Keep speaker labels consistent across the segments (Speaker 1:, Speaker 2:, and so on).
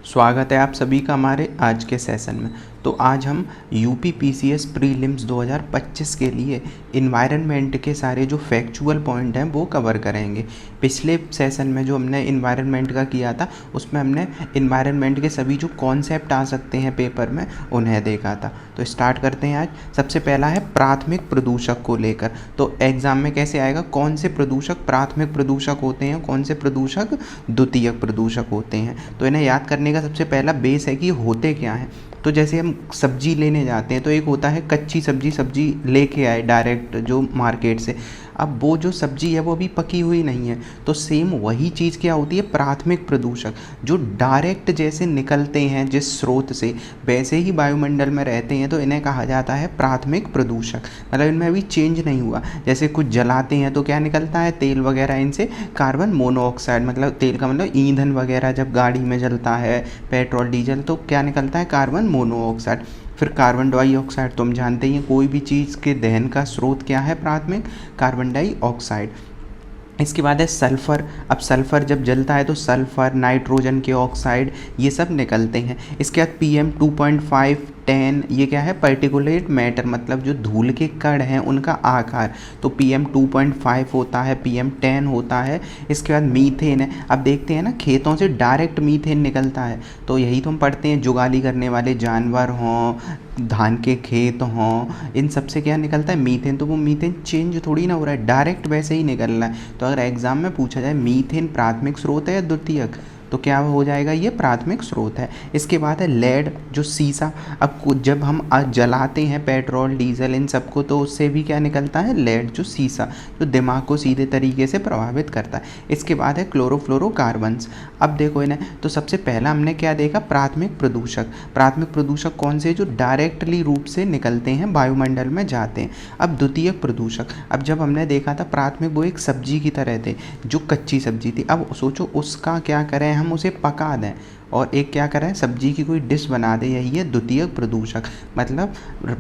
Speaker 1: स्वागत है आप सभी का हमारे आज के सेशन में। तो आज हम यूपी पीसीएस प्रीलिम्स 2025 के लिए इन्वायरमेंट के सारे जो फैक्चुअल पॉइंट हैं वो कवर करेंगे। पिछले सेशन में जो हमने इन्वायरमेंट का किया था उसमें हमने इन्वायरमेंट के सभी जो कॉन्सेप्ट आ सकते हैं पेपर में उन्हें देखा था। तो स्टार्ट करते हैं। आज सबसे पहला है प्राथमिक प्रदूषक को लेकर। तो एग्जाम में कैसे आएगा, कौन से प्रदूषक प्राथमिक प्रदूषक होते हैं, कौन से प्रदूषक द्वितीयक प्रदूषक होते हैं। तो इन्हें याद करने का सबसे पहला बेस है कि होते क्या हैं। तो जैसे हम सब्जी लेने जाते हैं तो एक होता है कच्ची सब्जी लेके आए डायरेक्ट जो मार्केट से। अब वो जो सब्जी है वो अभी पकी हुई नहीं है। तो सेम वही चीज़ क्या होती है, प्राथमिक प्रदूषक जो डायरेक्ट जैसे निकलते हैं जिस स्रोत से वैसे ही वायुमंडल में रहते हैं, तो इन्हें कहा जाता है प्राथमिक प्रदूषक। मतलब इनमें अभी चेंज नहीं हुआ। जैसे कुछ जलाते हैं तो क्या निकलता है, तेल वगैरह, इनसे कार्बन मोनोऑक्साइड, मतलब तेल का मतलब ईंधन वगैरह जब गाड़ी में जलता है, पेट्रोल डीजल, तो क्या निकलता है, कार्बन मोनोऑक्साइड। फिर कार्बन डाइऑक्साइड, तुम जानते ही हैं कोई भी चीज़ के दहन का स्रोत क्या है, प्राथमिक कार्बन डाइऑक्साइड। इसके बाद है सल्फ़र। अब सल्फ़र जब जलता है तो सल्फ़र, नाइट्रोजन के ऑक्साइड, ये सब निकलते हैं। इसके बाद PM 2.5, 10, ये क्या है, पर्टिकुलेट मैटर, मतलब जो धूल के कण हैं उनका आकार। तो PM 2.5 होता है, PM 10 होता है। इसके बाद मीथेन है। अब देखते हैं ना, खेतों से डायरेक्ट मीथेन निकलता है। तो यही तो हम पढ़ते हैं, जुगाली करने वाले जानवर हों, धान के खेत हों, इन सब से क्या निकलता है, मीथेन। तो वो मीथेन चेंज थोड़ी ना हो रहा है, डायरेक्ट वैसे ही निकल रहा है। तो अगर एग्जाम में पूछा जाए मीथेन प्राथमिक स्रोत है या द्वितीयक, तो क्या हो जाएगा, ये प्राथमिक स्रोत है। इसके बाद है लेड, जो सीसा। अब जब हम जलाते हैं पेट्रोल डीजल इन सबको, तो उससे भी क्या निकलता है, लेड, जो सीसा, जो दिमाग को सीधे तरीके से प्रभावित करता है। इसके बाद है क्लोरोफ्लोरोकार्बन्स। अब देखो इन्हें, तो सबसे पहला हमने क्या देखा, प्राथमिक प्रदूषक। प्राथमिक प्रदूषक कौन से, जो डायरेक्टली रूप से निकलते हैं, वायुमंडल में जाते हैं। अब द्वितीयक प्रदूषक, अब जब हमने देखा था प्राथमिक, वो एक सब्जी की तरह थे, जो कच्ची सब्जी थी। अब सोचो उसका क्या करें, हम उसे पका दें और एक क्या करें, सब्जी की कोई डिश बना दे, यही है द्वितीयक प्रदूषक। मतलब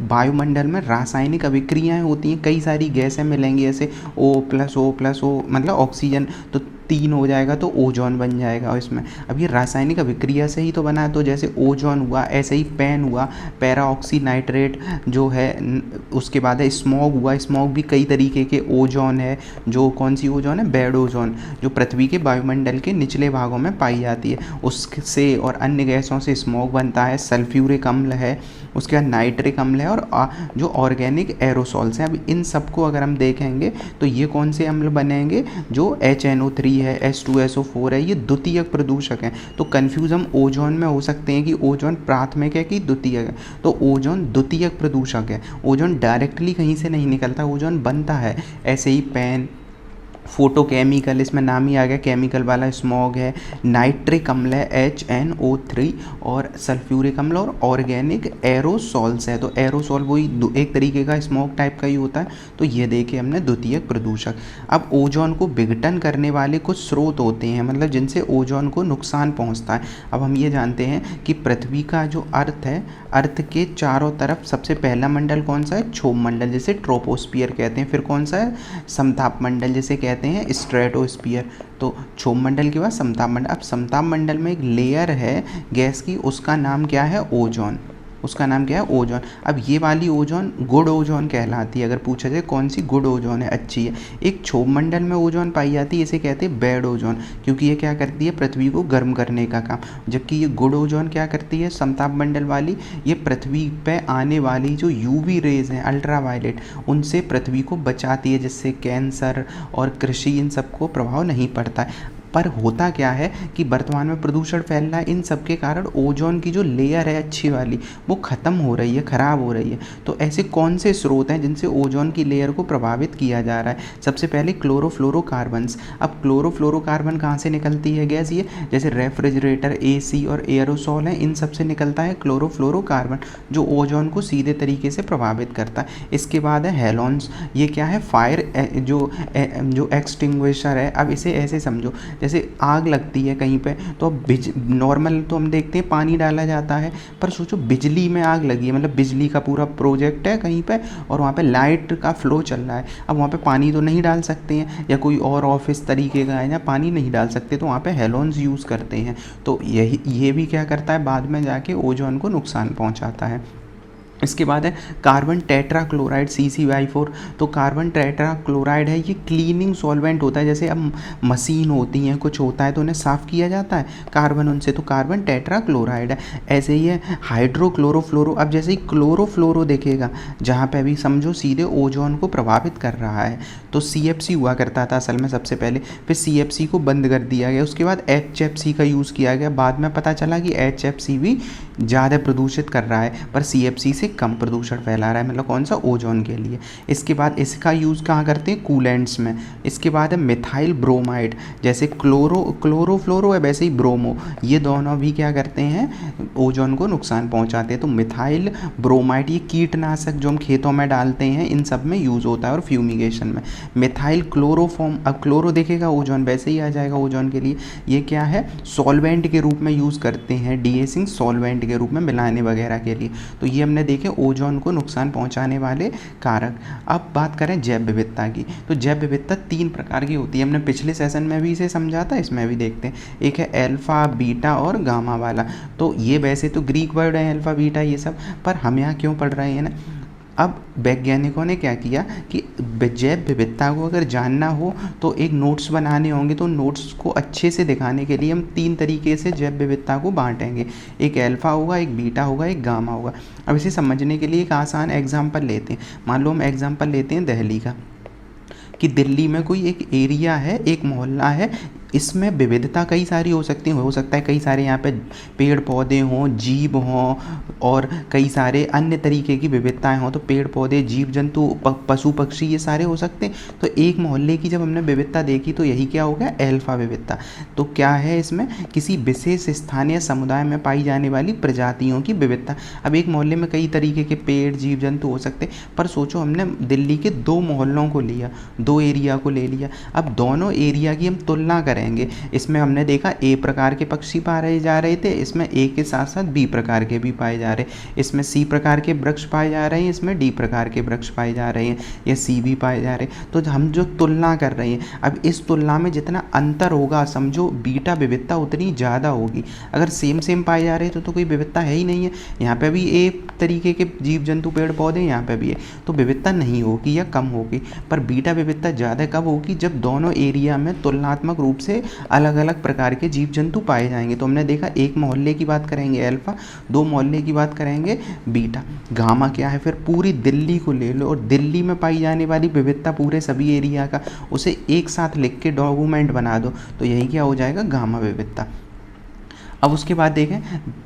Speaker 1: वायुमंडल में रासायनिक अभिक्रियाएं होती हैं, कई सारी गैसें मिलेंगी, ऐसे O+O+O, मतलब ऑक्सीजन, तो 3 हो जाएगा तो ओजोन बन जाएगा इसमें। अब ये रासायनिक अभिक्रिया से ही तो बना है। तो जैसे ओजोन हुआ, ऐसे ही पैन हुआ, पैरा ऑक्सी नाइट्रेट जो है। उसके बाद है स्मॉग हुआ, स्मॉग भी कई तरीके के ओजोन है। जो कौन सी ओजोन है, बेड ओजोन, जो पृथ्वी के वायुमंडल के निचले भागों में पाई जाती है, उससे और अन्य गैसों से स्मॉग बनता है। सल्फ्यूरिक अम्ल है, उसके बाद नाइट्रिक अम्ल है, और जो ऑर्गेनिक एरोसॉल्स हैं। अब इन सबको अगर हम देखेंगे तो ये कौन से अम्ल बनेंगे, जो HNO3 है, H2SO4 है, ये द्वितीयक प्रदूषक हैं। तो कन्फ्यूज हम ओजोन में हो सकते हैं कि ओजोन प्राथमिक है कि द्वितीयक है। तो ओजोन द्वितीयक प्रदूषक है। ओजोन डायरेक्टली कहीं से नहीं निकलता, ओजोन बनता है। ऐसे ही पैन, फोटोकेमिकल, इसमें नाम ही आ गया, केमिकल वाला स्मॉग है। नाइट्रिक अम्ल है, HNO3, और सल्फ्यूरिक अम्ल, और ऑर्गेनिक एरोसॉल्स है। तो एरोसॉल वही एक तरीके का स्मॉग टाइप का ही होता है। तो ये देखे हमने द्वितीयक प्रदूषक। अब ओजोन को विघटन करने वाले कुछ स्रोत होते हैं, मतलब जिनसे ओजोन को नुकसान पहुंचता है। अब हम ये जानते हैं कि पृथ्वी का जो अर्थ है, अर्थ के चारों तरफ सबसे पहला मंडल कौन सा है, क्षोभ मंडल, जिसे ट्रोपोस्फियर कहते हैं। फिर कौन सा है, समताप मंडल, जिसे कहते हैं स्ट्रेटोस्फियर। तो क्षोभ मंडल के बाद समताप मंडल। अब समताप मंडल में एक लेयर है गैस की, उसका नाम क्या है, ओजोन। उसका नाम क्या है, ओजोन। अब ये वाली ओजोन गुड ओजोन कहलाती है। अगर पूछा जाए कौन सी गुड ओजोन है, अच्छी है। एक क्षोभ मंडल में ओजोन पाई जाती है, इसे कहते हैं बैड ओजोन, क्योंकि ये क्या करती है, पृथ्वी को गर्म करने का काम। जबकि ये गुड ओजोन क्या करती है, समताप मंडल वाली, ये पृथ्वी पे आने वाली जो UV रेज हैं, अल्ट्रावायलेट, उनसे पृथ्वी को बचाती है, जिससे कैंसर और कृषि इन सबको प्रभाव नहीं पड़ता है। पर होता क्या है कि वर्तमान में प्रदूषण फैल रहा है, इन सब के कारण ओजोन की जो लेयर है अच्छी वाली, वो ख़त्म हो रही है, ख़राब हो रही है। तो ऐसे कौन से स्रोत हैं जिनसे ओजोन की लेयर को प्रभावित किया जा रहा है। सबसे पहले क्लोरोफ्लोरोकार्बन्स। अब क्लोरोफ्लोरोकार्बन कहाँ से निकलती है गैस, ये जैसे रेफ्रिजरेटर, AC और एयरोसॉल हैं, इन सब से निकलता है क्लोरोफ्लोरोकार्बन, जो ओजोन को सीधे तरीके से प्रभावित करता है। इसके बाद है हेलोन्स। ये क्या है, फायर जो एक्सटिंग्विशर है। अब इसे ऐसे समझो, जैसे आग लगती है कहीं पे, तो अब नॉर्मल तो हम देखते हैं पानी डाला जाता है, पर सोचो बिजली में आग लगी है, मतलब बिजली का पूरा प्रोजेक्ट है कहीं पे और वहाँ पे लाइट का फ्लो चल रहा है। अब वहाँ पे पानी तो नहीं डाल सकते हैं, या कोई और ऑफिस तरीके का है जहाँ पानी नहीं डाल सकते, तो वहाँ पे हेलोन्स यूज़ करते हैं। तो ये भी क्या करता है, बाद में जाके ओजोन को नुकसान पहुँचाता है। इसके बाद है कार्बन टेट्राक्लोराइड CCY4। तो कार्बन टेट्राक्लोराइड है, ये क्लीनिंग सॉल्वेंट होता है। जैसे अब मशीन होती हैं, कुछ होता है तो उन्हें साफ़ किया जाता है कार्बन उनसे, तो कार्बन टेट्राक्लोराइड है। ऐसे ही है हाइड्रोक्लोरोफ्लोरो। अब जैसे ही क्लोरोफ्लोरो देखेगा, जहाँ पे अभी समझो सीधे ओजोन को प्रभावित कर रहा है, तो CFC हुआ करता था असल में सबसे पहले, फिर CFC को बंद कर दिया गया, उसके बाद HFC का यूज़ किया गया। बाद में पता चला कि HFC भी ज़्यादा प्रदूषित कर रहा है, पर CFC से कम प्रदूषण फैला रहा है, मतलब कौन सा, ओजोन के लिए। इसके बाद इसका यूज़ कहाँ करते हैं, कूलेंट्स में। इसके बाद है मिथाइल ब्रोमाइड। जैसे क्लोरोफ्लोरो है, वैसे ही ब्रोमो, ये दोनों भी क्या करते हैं, ओजोन को नुकसान पहुँचाते हैं। तो मिथाइल ब्रोमाइड ये कीटनाशक जो हम खेतों में डालते हैं, इन सब में यूज़ होता है और फ्यूमिगेशन में। मिथाइल क्लोरोफॉर्म, अब क्लोरो देखेगा ओजोन, वैसे ही आ जाएगा ओजोन के लिए। ये क्या है, सॉल्वेंट के रूप में यूज़ करते हैं, डीएसिंग सॉल्वेंट के रूप में मिलाने वगैरह के लिए। तो ये हमने देखे ओजोन को नुकसान पहुंचाने वाले कारक। अब बात करें जैव विविधता की, तो जैव विविधता 3 प्रकार की होती है। हमने पिछले सेशन में भी इसे समझा था, इसमें भी देखते हैं। एक है अल्फा, बीटा और गामा वाला। तो ये वैसे तो ग्रीक वर्ड है अल्फा बीटा ये सब, पर हम यहाँ क्यों पढ़ रहे हैं ना, अब वैज्ञानिकों ने क्या किया कि जैव विविधता को अगर जानना हो तो एक नोट्स बनाने होंगे, तो नोट्स को अच्छे से दिखाने के लिए हम 3 तरीके से जैव विविधता को बांटेंगे। एक अल्फा होगा, एक बीटा होगा, एक गामा होगा। अब इसे समझने के लिए एक आसान एग्जाम्पल लेते हैं। मान लो हम एग्जाम्पल लेते हैं दिल्ली का, कि दिल्ली में कोई एक एरिया है, एक मोहल्ला है, इसमें विविधता कई सारी हो सकती है। हो सकता है कई सारे यहाँ पे पेड़ पौधे हों, जीव हों, और कई सारे अन्य तरीके की विविधताएं हों। तो पेड़ पौधे, जीव जंतु, पशु पक्षी, ये सारे हो सकते हैं। तो एक मोहल्ले की जब हमने विविधता देखी, तो यही क्या हो गया, अल्फा विविधता। तो क्या है इसमें, किसी विशेष स्थानीय समुदाय में पाई जाने वाली प्रजातियों की विविधता। अब एक मोहल्ले में कई तरीके के पेड़, जीव जंतु हो सकते हैं, पर सोचो हमने दिल्ली के 2 मोहल्लों को लिया, 2 एरिया को ले लिया। अब दोनों एरिया की हम तुलना करें, इसमें हमने देखा A प्रकार के पक्षी पाए जा रहे थे, इसमें A के साथ साथ B प्रकार के भी पाए जा रहे, इसमें C प्रकार के वृक्ष पाए जा रहे हैं, इसमें D प्रकार के वृक्ष पाए जा रहे हैं, या C भी पाए जा रहे हैं। तो हम जो तुलना कर रहे हैं, अब इस तुलना में जितना अंतर होगा, समझो बीटा विविधता उतनी ज़्यादा होगी। अगर सेम पाए जा रहे हैं तो कोई विविधता है ही नहीं है। यहाँ पे भी A तरीके के जीव जंतु, पेड़ पौधे यहाँ पे भी है, तो विविधता नहीं होगी या कम होगी। पर बीटा विविधता ज़्यादा कब होगी, जब दोनों एरिया में तुलनात्मक रूप से अलग अलग प्रकार के जीव जंतु पाए जाएंगे। तो हमने देखा, एक मोहल्ले की बात करेंगे अल्फा, 2 मोहल्ले की बात करेंगे बीटा। गामा क्या है, फिर पूरी दिल्ली को ले लो और दिल्ली में पाई जाने वाली विविधता पूरे सभी एरिया का, उसे एक साथ लिख के डॉक्यूमेंट बना दो, तो यही क्या हो जाएगा, गामा विविधता। अब उसके बाद देखें,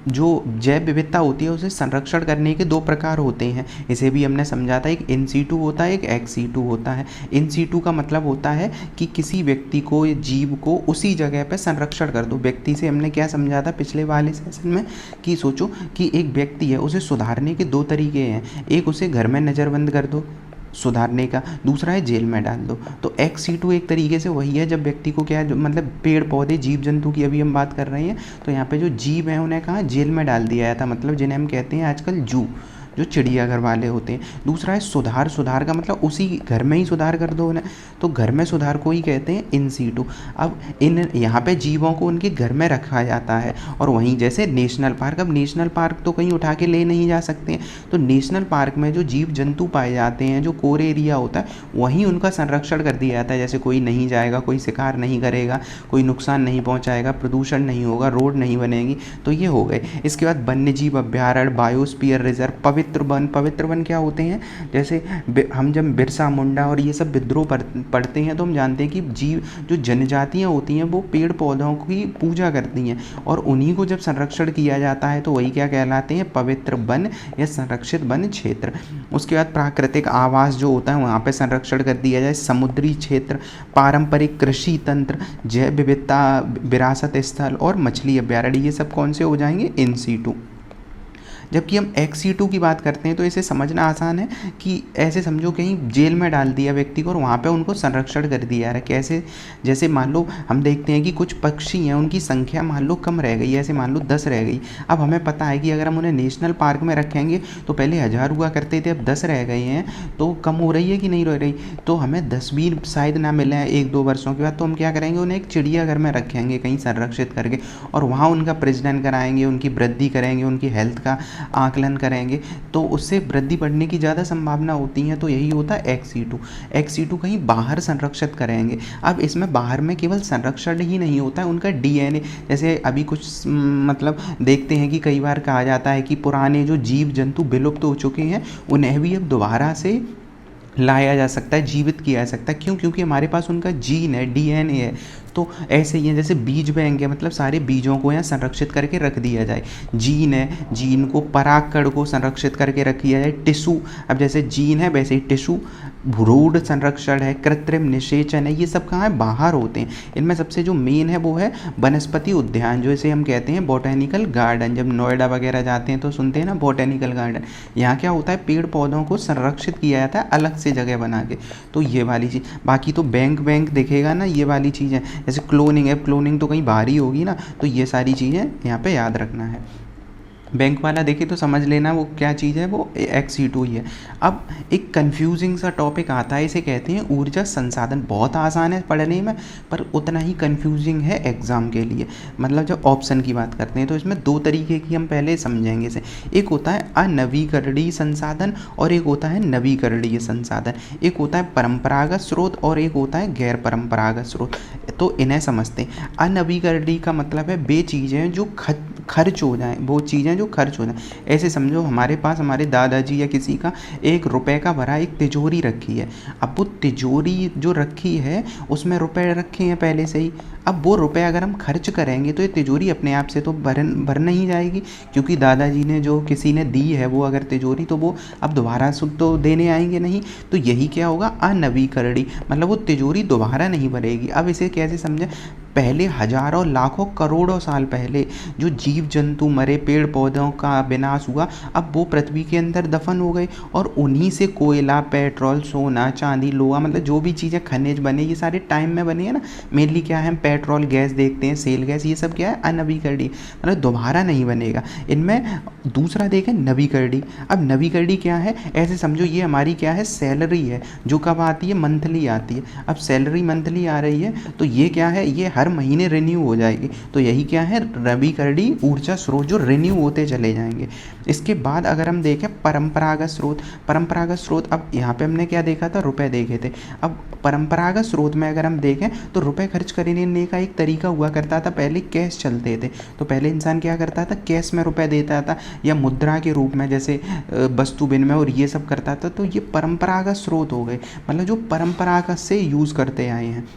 Speaker 1: जो जैव विविधता होती है उसे संरक्षण करने के 2 प्रकार होते हैं। इसे भी हमने समझा था, एक इन सीटू होता है, एक एक्स सीटू होता है। इन सीटू का मतलब होता है कि किसी व्यक्ति को या जीव को उसी जगह पर संरक्षण कर दो। व्यक्ति से हमने क्या समझा था पिछले वाले सेशन में, कि सोचो कि एक व्यक्ति है, उसे सुधारने के 2 तरीके हैं। एक, उसे घर में नज़रबंद कर दो सुधारने का, दूसरा है जेल में डाल दो। तो एक्स सीटू एक तरीके से वही है, जब व्यक्ति को क्या है, मतलब पेड़ पौधे, जीव जंतु की अभी हम बात कर रहे हैं, तो यहाँ पे जो जीव हैं उन्हें कहाँ, जेल में डाल दिया था, मतलब जिन्हें हम कहते हैं आजकल जू, जो चिड़ियाघर वाले होते हैं। दूसरा है सुधार, सुधार का मतलब उसी घर में ही सुधार कर दो उन्हें, तो घर में सुधार को ही कहते हैं इन सीटू। अब इन यहाँ पे जीवों को उनके घर में रखा जाता है। और वहीं जैसे नेशनल पार्क, अब नेशनल पार्क तो कहीं उठा के ले नहीं जा सकते हैं, तो नेशनल पार्क में जो जीव जंतु पाए जाते हैं, जो कोर एरिया होता है, वहीं उनका संरक्षण कर दिया जाता है। जैसे कोई नहीं जाएगा, कोई शिकार नहीं करेगा, कोई नुकसान नहीं पहुँचाएगा, प्रदूषण नहीं होगा, रोड नहीं बनेगी, तो ये हो गए। इसके बाद वन्य जीव अभ्यारण्य, बायोस्फीयर रिजर्व, पवित्र वन क्या होते हैं, जैसे हम जब बिरसा मुंडा और ये सब विद्रोह पढ़ते हैं, तो हम जानते हैं कि जीव जो जनजातियाँ होती हैं वो पेड़ पौधों की पूजा करती हैं, और उन्हीं को जब संरक्षण किया जाता है तो वही क्या कहलाते हैं, पवित्र वन या संरक्षित वन क्षेत्र। उसके बाद प्राकृतिक आवास जो होता है वहाँ पे संरक्षण कर दिया जाए, समुद्री क्षेत्र, पारंपरिक कृषि तंत्र, जैव विविधता, विरासत स्थल और मछली अभ्यारण्य, ये सब कौन से हो जाएंगे, इन सीटू। जबकि हम XC2 की बात करते हैं तो इसे समझना आसान है कि ऐसे समझो कहीं जेल में डाल दिया व्यक्ति को और वहाँ पे उनको संरक्षण कर दिया है। कैसे? जैसे मान लो हम देखते हैं कि कुछ पक्षी हैं, उनकी संख्या मान लो कम रह गई, ऐसे मान लो 10 रह गई। अब हमें पता है कि अगर हम उन्हें नेशनल पार्क में रखेंगे तो पहले 1000 हुआ करते थे, अब 10 रह गए हैं, तो कम हो रही है कि नहीं रह रही? तो हमें 10 भी शायद ना मिले 1-2 वर्षों के बाद, तो हम क्या करेंगे, उन्हें एक चिड़ियाघर में रखेंगे कहीं संरक्षित करके, और वहाँ उनका प्रजनन कराएंगे, उनकी वृद्धि करेंगे, उनकी हेल्थ का आकलन करेंगे, तो उससे वृद्धि बढ़ने की ज़्यादा संभावना होती है। तो यही होता है XC2 कहीं बाहर संरक्षित करेंगे। अब इसमें बाहर में केवल संरक्षण ही नहीं होता है, उनका DNA, जैसे अभी कुछ मतलब देखते हैं कि कई बार कहा जाता है कि पुराने जो जीव जंतु विलुप्त हो चुके हैं उन्हें भी अब दोबारा से लाया जा सकता है, जीवित किया जा सकता है। क्यों? क्योंकि हमारे पास उनका जीन है, DNA है। तो ऐसे ही है जैसे बीज बैंक है, मतलब सारे बीजों को यहाँ संरक्षित करके रख दिया जाए। जीन है, जीन को, परागकण को संरक्षित करके रख दिया जाए। टिश्यू, अब जैसे जीन है वैसे ही टिश्यू, भ्रूण संरक्षण है, कृत्रिम निषेचन है, ये सब कहाँ है? बाहर होते हैं। इनमें सबसे जो मेन है वो है वनस्पति उद्यान, जो इसे हम कहते हैं बॉटेनिकल गार्डन। जब नोएडा वगैरह जाते हैं तो सुनते हैं ना बॉटेनिकल गार्डन, यहाँ क्या होता है, पेड़ पौधों को संरक्षित किया जाता है अलग से जगह बना के। तो ये वाली चीज़, बाकी तो बैंक देखेगा ना, ये वाली चीज़ें जैसे क्लोनिंग है, क्लोनिंग तो कहीं बाहर ही होगी ना, तो ये सारी चीज़ें यहाँ पे याद रखना है। बैंक वाला देखे तो समझ लेना वो क्या चीज़ है, वो XC2 ही है। अब एक कंफ्यूजिंग सा टॉपिक आता है, इसे कहते हैं ऊर्जा संसाधन। बहुत आसान है पढ़ने में पर उतना ही कंफ्यूजिंग है एग्ज़ाम के लिए। मतलब जब ऑप्शन की बात करते हैं तो इसमें दो तरीके की हम पहले समझेंगे इसे। एक होता है अनवीकरणीय संसाधन और एक होता है नवीकरणीय संसाधन। एक होता है परंपरागत स्रोत और एक होता है गैर परंपरागत स्रोत। तो इन्हें समझते हैं। अनवीकरणीय का मतलब है वे चीज़ें जो खर्च हो जाएं, वो चीज़ें जो खर्च हो जाएं। ऐसे समझो हमारे पास हमारे दादाजी या किसी का 1 रुपए का भरा एक तिजोरी रखी है। अब वो तिजोरी जो रखी है उसमें रुपए रखे हैं पहले से ही। अब वो रुपए अगर हम खर्च करेंगे तो ये तिजोरी अपने आप से तो भर नहीं जाएगी, क्योंकि दादाजी ने जो किसी ने दी है वो अगर तिजोरी, तो वो अब दोबारा सुध तो देने आएंगे नहीं। तो यही क्या होगा, अनवीकरणीय, मतलब वो तिजोरी दोबारा नहीं भरेगी। अब इसे कैसे समझें, पहले हजारों लाखों करोड़ों साल पहले जो जीव जंतु मरे, पेड़ पौधों का विनाश हुआ, अब वो पृथ्वी के अंदर दफन हो गए और उन्हीं से कोयला, पेट्रोल, सोना, चांदी, लोहा, मतलब जो भी चीज़ें खनिज बने ये सारे टाइम में बने हैं ना। मेनली क्या है, हम पेट्रोल गैस देखते हैं, सेल गैस, ये सब क्या है, अनवीकरणीय, मतलब दोबारा नहीं बनेगा। इनमें दूसरा देखें नवीकरणीय। अब नवीकरणीय क्या है, ऐसे समझो ये हमारी क्या है, सैलरी है, जो कब आती है, मंथली आती है। अब सैलरी मंथली आ रही है तो ये क्या है, ये हर महीने रिन्यू हो जाएगी। तो यही क्या है, नवीकरणीय ऊर्जा स्रोत जो रिन्यू होते चले जाएंगे। इसके बाद अगर हम देखें परंपरागत स्रोत, परंपरागत स्रोत, अब यहाँ पे हमने क्या देखा था, रुपए देखे थे। अब परंपरागत स्रोत में अगर हम देखें तो रुपए खर्च करने का एक तरीका हुआ करता था, पहले कैश चलते थे। तो पहले इंसान क्या करता था, कैश में रुपए देता था या मुद्रा के रूप में, जैसे वस्तु विनिमय और ये सब करता था। तो ये परंपरागत स्रोत हो गए, मतलब जो परंपरागत से यूज़ करते आए हैं।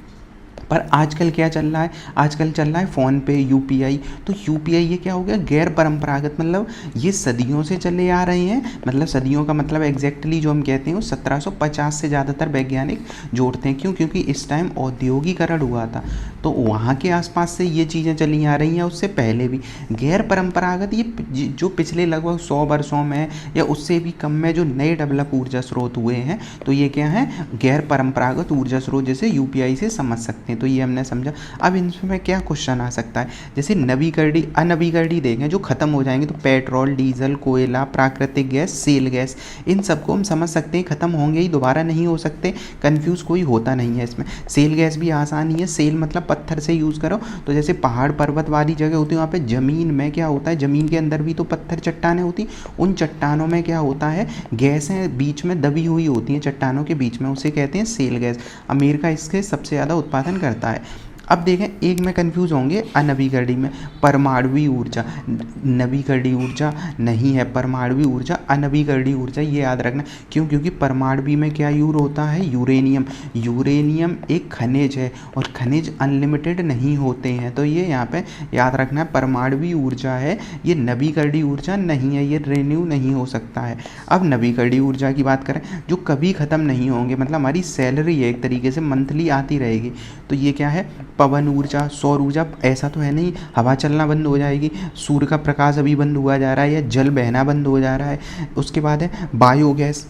Speaker 1: पर आजकल क्या चल रहा है, आजकल चल रहा है फ़ोन पे, UPI। तो UPI ये क्या हो गया, गैर परंपरागत, मतलब ये सदियों से चले आ रहे हैं। मतलब सदियों का मतलब एग्जैक्टली जो हम कहते हैं वो 1750 से ज़्यादातर वैज्ञानिक जोड़ते हैं। क्यों? क्योंकि इस टाइम औद्योगिकरण हुआ था, तो वहाँ के आसपास से ये चीज़ें चली आ रही हैं, उससे पहले भी। गैर परंपरागत ये जो पिछले लगभग 100 वर्षों में या उससे भी कम में जो नए डेवलप ऊर्जा स्रोत हुए हैं, तो ये क्या है, गैर परंपरागत ऊर्जा स्रोत, जैसे UPI से समझ सकते हैं। तो ये हमने समझा। अब इनमें क्या क्वेश्चन आ सकता है, जैसे नवीकरणीय, अनवीकरणीय देखें जो खत्म हो जाएंगे, तो पेट्रोल, डीजल, कोयला, प्राकृतिक गैस, सेल गैस, इन सबको हम समझ सकते हैं खत्म होंगे ही, दोबारा नहीं हो सकते, कंफ्यूज कोई होता नहीं है इसमें। सेल गैस भी आसान ही है, सेल मतलब पत्थर से यूज़ करो। तो जैसे पहाड़ पर्वत वाली जगह होती है, वहाँ पे ज़मीन में क्या होता है, ज़मीन के अंदर भी तो पत्थर चट्टानें होती, उन चट्टानों में क्या होता है, गैसें बीच में दबी हुई होती हैं चट्टानों के बीच में, उसे कहते हैं सेल गैस। अमेरिका इसके सबसे ज़्यादा उत्पादन करता है। अब देखें, एक में कंफ्यूज होंगे, अनवीकरणीय में परमाणुवी ऊर्जा, नवीकरणीय ऊर्जा नहीं है, परमाणुवी ऊर्जा, अनवीकरणीय ऊर्जा, ये याद रखना। क्यों? क्योंकि परमाणुवी में क्या यूज होता है, यूरेनियम। यूरेनियम एक खनिज है और खनिज अनलिमिटेड नहीं होते हैं, तो ये यहाँ पे याद रखना है, परमाणुवी ऊर्जा है, ये नवीकरणीय ऊर्जा नहीं है, ये रिन्यू नहीं हो सकता है। अब नवीकरणीय ऊर्जा की बात करें, जो कभी ख़त्म नहीं होंगे, मतलब हमारी सैलरी है एक तरीके से, मंथली आती रहेगी, तो ये क्या है, पवन ऊर्जा, सौर ऊर्जा, ऐसा तो है नहीं हवा चलना बंद हो जाएगी, सूर्य का प्रकाश अभी बंद हुआ जा रहा है या जल बहना बंद हो जा रहा है। उसके बाद है बायोगैस।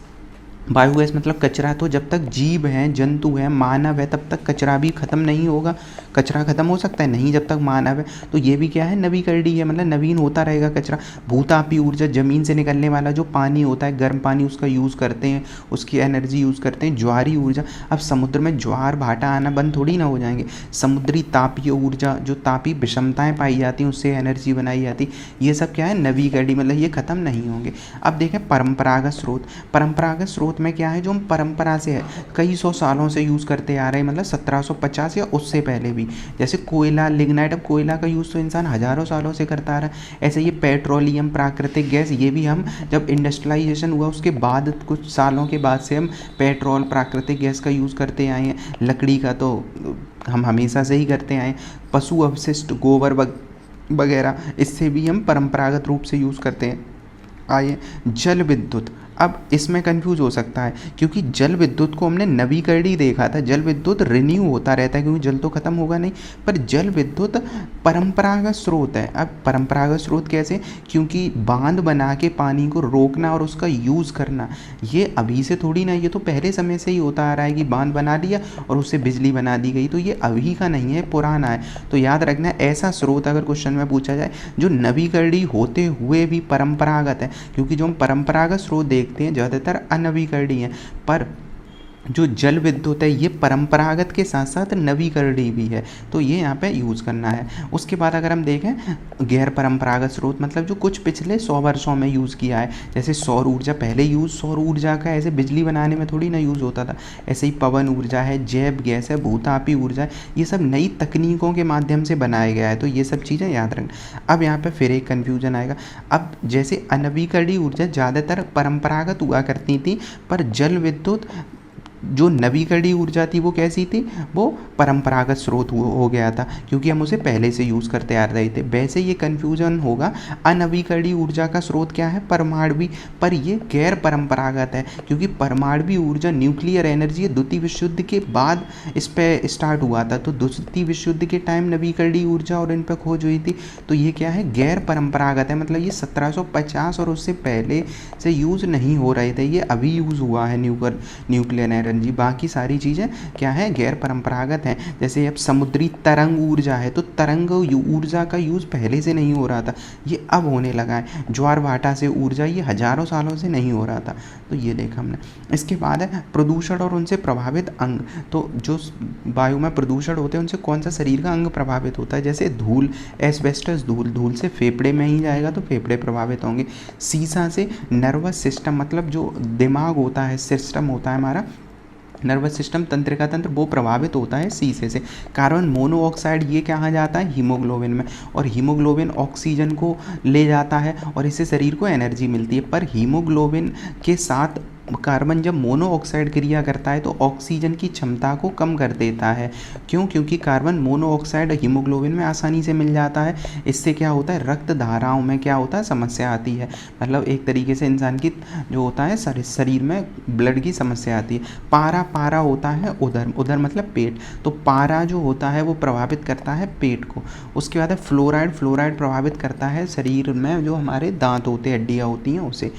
Speaker 1: बायोगैस मतलब कचरा, तो जब तक जीव हैं, जंतु हैं, मानव है, तब तक कचरा भी ख़त्म नहीं होगा। कचरा ख़त्म हो सकता है नहीं जब तक मानव है। तो ये भी क्या है, नवीकरणीय है, मतलब नवीन होता रहेगा कचरा। भूतापी ऊर्जा, ज़मीन से निकलने वाला जो पानी होता है, गर्म पानी, उसका यूज़ करते हैं, उसकी एनर्जी यूज़ करते हैं। ज्वारी ऊर्जा, अब समुद्र में ज्वार भाटा आना बंद थोड़ी ना हो जाएंगे। समुद्री तापीय ऊर्जा, जो तापीय विषमताएँ पाई जाती हैं उससे एनर्जी बनाई जाती, ये सब क्या है, नवीकरणीय, मतलब ये ख़त्म नहीं होंगे। अब देखें परंपरागत स्रोत। परंपरागत स्रोत में क्या है, जो हम परंपरा से है, कई सौ सालों से यूज़ करते आ रहे हैं, मतलब 1750 या उससे पहले भी, जैसे कोयला, लिग्नाइट। अब कोयला का यूज़ तो इंसान हज़ारों सालों से करता आ रहा है। ऐसे ये पेट्रोलियम, प्राकृतिक गैस, ये भी हम जब इंडस्ट्रियलाइजेशन हुआ उसके बाद कुछ सालों के बाद से हम पेट्रोल, प्राकृतिक गैस का यूज़ करते आए हैं। लकड़ी का तो हम हमेशा से ही करते आए हैं। पशु अवशिष्ट, गोबर वगैरह, इससे भी हम परंपरागत रूप से यूज़ करते हैं आए। जल विद्युत, अब इसमें कंफ्यूज हो सकता है क्योंकि जल विद्युत को हमने नवीकरणीय देखा था। जल विद्युत रिन्यू होता रहता है क्योंकि जल तो ख़त्म होगा नहीं, पर जल विद्युत परंपरागत स्रोत है। अब परंपरागत स्रोत कैसे, क्योंकि बांध बना के पानी को रोकना और उसका यूज़ करना, ये अभी से थोड़ी ना, ये तो पहले समय से ही होता आ रहा है कि बांध बना दिया और उससे बिजली बना दी गई, तो ये अभी का नहीं है, पुराना है। तो याद रखना, ऐसा स्रोत अगर क्वेश्चन में पूछा जाए जो नवीकरणीय होते हुए भी परंपरागत है, क्योंकि जो हम परंपरागत स्रोत देखते हैं ज़्यादातर अनवीकरणीय हैं, पर जो जल विद्युत है ये परंपरागत के साथ साथ नवीकरणीय भी है, तो ये यहाँ पे यूज़ करना है। उसके बाद अगर हम देखें गैर परंपरागत स्रोत, मतलब जो कुछ पिछले 100 वर्षों में यूज़ किया है, जैसे सौर ऊर्जा। पहले यूज़ सौर ऊर्जा का ऐसे बिजली बनाने में थोड़ी ना यूज़ होता था, ऐसे ही पवन ऊर्जा है, जैव गैस है, भूतापी ऊर्जा है, ये सब नई तकनीकों के माध्यम से बनाया गया है, तो ये सब चीज़ें याद रखना। अब यहाँ पर फिर एक कन्फ्यूजन आएगा। अब जैसे अनवीकरणीय ऊर्जा ज़्यादातर परंपरागत हुआ करती थी, पर जल विद्युत जो नवीकरणीय ऊर्जा थी वो कैसी थी, वो परंपरागत स्रोत हो गया था क्योंकि हम उसे पहले से यूज़ करते आ रहे थे। वैसे ये कन्फ्यूजन होगा, अनवीकरणीय ऊर्जा का स्रोत क्या है, परमाणु, पर ये गैर परंपरागत है क्योंकि परमाणु ऊर्जा न्यूक्लियर एनर्जी द्वितीय विश्व युद्ध के बाद इस पर स्टार्ट हुआ था, तो द्वितीय विश्व युद्ध के टाइम नवीकरणीय ऊर्जा और इन पर खोज हुई थी, तो ये क्या है, गैर परंपरागत है, मतलब ये 1750 और उससे पहले से यूज़ नहीं हो रहे थे, ये अभी यूज़ हुआ है न्यूक्लियर एनर्जी। बाकी सारी चीज़ें क्या है, गैर परंपरागत हैं। जैसे अब समुद्री तरंग ऊर्जा है, तो तरंग ऊर्जा का यूज़ पहले से नहीं हो रहा था, ये अब होने लगा है। ज्वार भाटा से ऊर्जा, ये हज़ारों सालों से नहीं हो रहा था, तो ये देखा हमने। इसके बाद है प्रदूषण और उनसे प्रभावित अंग। तो जो वायु में प्रदूषण होते हैं उनसे कौन सा शरीर का अंग प्रभावित होता है, जैसे धूल, एस्बेस्टस, धूल से फेफड़े में ही जाएगा तो फेफड़े प्रभावित होंगे। सीसा से नर्वस सिस्टम, मतलब जो दिमाग होता है, सिस्टम होता है हमारा नर्वस सिस्टम, तंत्रिका तंत्र, वो प्रभावित होता है शीशे से। कार्बन मोनोऑक्साइड, ये कहाँ जाता है, हीमोग्लोबिन में, और हीमोग्लोबिन ऑक्सीजन को ले जाता है और इससे शरीर को एनर्जी मिलती है। पर हीमोग्लोबिन के साथ कार्बन जब मोनोऑक्साइड क्रिया करता है तो ऑक्सीजन की क्षमता को कम कर देता है। क्यों, क्योंकि कार्बन मोनोऑक्साइड हीमोग्लोबिन में आसानी से मिल जाता है। इससे क्या होता है, रक्त धाराओं में क्या होता है, समस्या आती है, मतलब एक तरीके से इंसान की जो होता है शरीर में ब्लड की समस्या आती है। पारा होता है उदर मतलब पेट, तो पारा जो होता है वो प्रभावित करता है पेट को। उसके बाद है फ्लोराइड प्रभावित करता है शरीर में जो हमारे दांत होते हैं, हड्डियाँ होती हैं, उसे।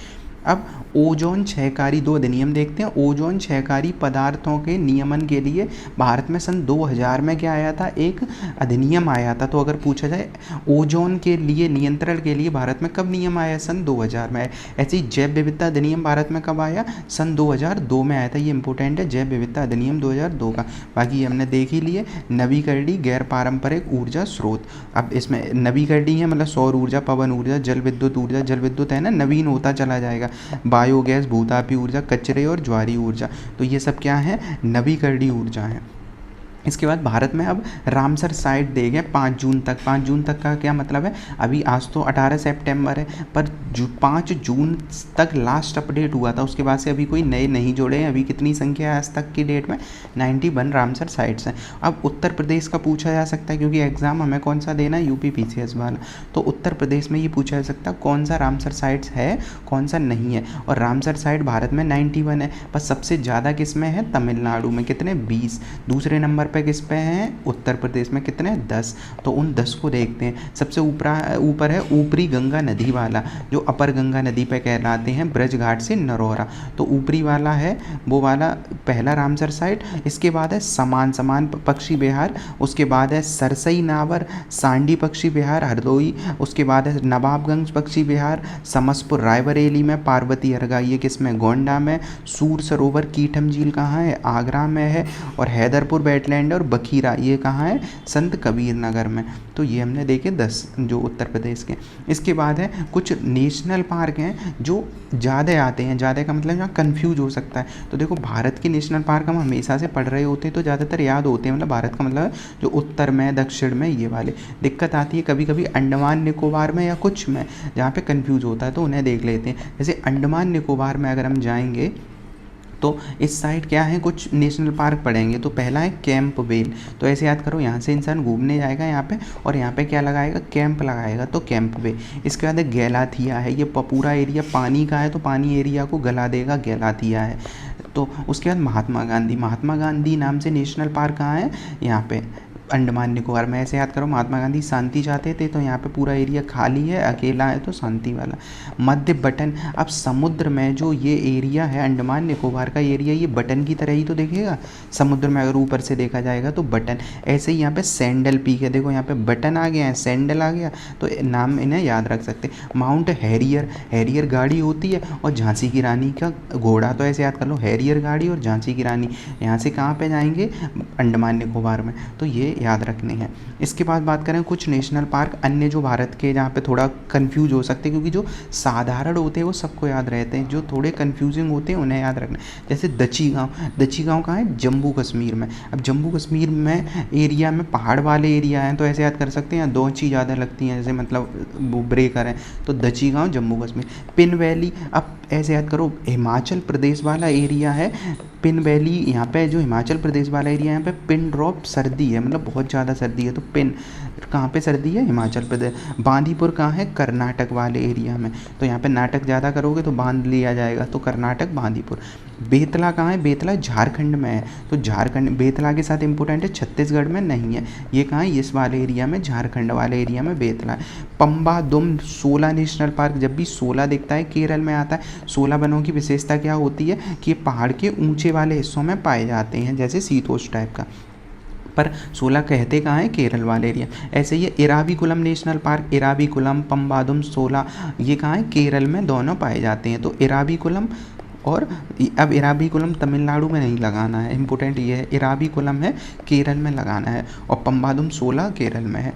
Speaker 1: अब ओजोन क्षयकारी, दो अधिनियम देखते हैं। ओजोन क्षयकारी पदार्थों के नियमन के लिए भारत में सन 2000 में क्या आया था, एक अधिनियम आया था। तो अगर पूछा जाए ओजोन के लिए नियंत्रण के लिए भारत में कब नियम आया, सन 2000 में आया। ऐसे ही जैव विविधता अधिनियम भारत में कब आया, सन 2002 में आया था। ये इंपॉर्टेंट है, जैव विविधता अधिनियम 2002 का। बाकी हमने देख ही लिए नवीकरणीय गैर पारंपरिक ऊर्जा स्रोत। अब इसमें नवीकरणीय है मतलब सौर ऊर्जा, पवन ऊर्जा, जल विद्युत ऊर्जा, जल विद्युत है ना, नवीन होता चला जाएगा। बायोगैस, भूतापी ऊर्जा, कचरे और ज्वारी ऊर्जा, तो ये सब क्या है, नवीकरणीय ऊर्जा है। इसके बाद भारत में अब रामसर साइट देंगे 5 जून तक। 5 जून तक का क्या मतलब है, अभी आज तो 18 सितंबर है, पर 5 जून तक लास्ट अपडेट हुआ था, उसके बाद से अभी कोई नए नहीं जोड़े हैं। अभी कितनी संख्या है आज तक की डेट में, 91 रामसर साइट्स हैं। अब उत्तर प्रदेश का पूछा जा सकता है क्योंकि एग्ज़ाम हमें कौन सा देना है, यूपी PCS वाला, तो उत्तर प्रदेश में ये पूछा जा सकता है कौन सा रामसर साइट्स है, कौन सा नहीं है। और रामसर साइट भारत में 91 है, पर सबसे ज़्यादा किस में है, तमिलनाडु में, कितने, 20। दूसरे नंबर पे किस पे हैं, उत्तर प्रदेश में कितने, 10। तो उन 10 को देखते हैं। सबसे ऊपर है ऊपरी गंगा नदी वाला, जो अपर गंगा नदी पे कहलाते हैं ब्रज घाट से नरौरा। तो ऊपरी वाला है वो वाला पहला रामसर साइट। इसके बाद है समान पक्षी विहार, उसके बाद है सरसई नावर, सांडी पक्षी विहार हरदोई, उसके बाद है नवाबगंज पक्षी विहार, समसपुर रायबरेली में, पार्वती अरगा ये किस में, गोंडा में, सूर सरोवर कीठम झील कहाँ है, आगरा में है, और हैदरपुर वेटलैंड और बखीरा ये कहाँ है, संत कबीर नगर में। तो ये हमने देखे 10 जो उत्तर प्रदेश के। इसके बाद है कुछ नेशनल पार्क हैं जो ज़्यादा आते हैं, ज़्यादा का मतलब यहाँ कन्फ्यूज हो सकता है। तो देखो भारत के नेशनल पार्क हम हमेशा से पढ़ रहे होते हैं तो ज़्यादातर याद होते हैं, मतलब भारत का मतलब जो उत्तर में दक्षिण में ये वाले। दिक्कत आती है कभी कभी अंडमान निकोबार में या कुछ में जहाँ पे कन्फ्यूज होता है, तो उन्हें देख लेते हैं। जैसे अंडमान निकोबार में अगर हम जाएंगे तो इस साइड क्या है, कुछ नेशनल पार्क पढ़ेंगे। तो पहला है कैंप बेल। तो ऐसे याद करो, यहाँ से इंसान घूमने जाएगा यहाँ पे और यहाँ पे क्या लगाएगा, कैंप लगाएगा, तो कैंप बे। इसके बाद है गैलाथिया है, ये पूरा एरिया पानी का है तो पानी एरिया को गला देगा, गैलाथिया है। तो उसके बाद महात्मा गांधी नाम से नेशनल पार्क कहाँ है, यहाँ पे अंडमान निकोबार में। ऐसे याद करो, महात्मा गांधी शांति चाहते थे तो यहाँ पे पूरा एरिया खाली है, अकेला है तो शांति वाला। मध्य बटन, अब समुद्र में जो ये एरिया है अंडमान निकोबार का एरिया, ये बटन की तरह ही तो दिखेगा समुद्र में अगर ऊपर से देखा जाएगा तो बटन। ऐसे ही यहाँ पे सैंडल पीक है, देखो यहाँ पे बटन आ गया है, सैंडल आ गया, तो नाम इन्हें याद रख सकते। माउंट हैरियर गाड़ी होती है और झांसी की रानी का घोड़ा, तो ऐसे याद कर लो हैरियर गाड़ी और झांसी की रानी। यहाँ से कहाँ पे जाएंगे, अंडमान निकोबार में, तो ये याद रखने हैं। इसके बाद बात करें कुछ नेशनल पार्क अन्य जो भारत के जहाँ पे थोड़ा कंफ्यूज हो सकते हैं, क्योंकि जो साधारण होते हैं वो सबको याद रहते हैं, जो थोड़े कंफ्यूजिंग होते हैं उन्हें याद रखना। जैसे दची गांव कहाँ है, जम्मू कश्मीर में। अब जम्मू कश्मीर में एरिया में पहाड़ वाले एरिया हैं तो ऐसे याद कर सकते हैं, दो चीज़ ज़्यादा लगती हैं, जैसे मतलब वो ब्रेकर है तो दची गांव जम्मू कश्मीर। पिन वैली, अब ऐसे याद करो हिमाचल प्रदेश वाला एरिया है पिन वैली, यहाँ पे जो हिमाचल प्रदेश वाला एरिया है यहाँ पे पिन ड्रॉप सर्दी है, मतलब बहुत ज़्यादा सर्दी है, तो पिन कहाँ पे सर्दी है, हिमाचल प्रदेश। बांदीपुर कहाँ है, कर्नाटक वाले एरिया में, तो यहाँ पे नाटक ज़्यादा करोगे तो बांध लिया जाएगा, तो कर्नाटक बांदीपुर। बेतला कहाँ है, बेतला झारखंड में है, तो झारखंड बेतला के साथ इंपॉर्टेंट है, छत्तीसगढ़ में नहीं है, ये कहाँ है, इस वाले एरिया में, झारखंड वाले एरिया में बेतला है। पंबा दुम 16 नेशनल पार्क, जब भी 16 दिखता है केरल में आता है। 16 वनों की विशेषता क्या होती है कि पहाड़ के ऊंचे वाले हिस्सों में पाए जाते हैं, जैसे शीतोष्ण टाइप का, पर 16 कहते कहाँ हैं, केरल वाले एरिया। ऐसे ही इराविकुलम नेशनल पार्क, इराविकुलम पंबादुम 16 ये कहाँ है, केरल में दोनों पाए जाते हैं। तो इराविकुलम और अब इराविकुलम तमिलनाडु में नहीं लगाना है, इंपॉर्टेंट ये है, इराविकुलम है केरल में लगाना है और पंबादुम 16 केरल में है।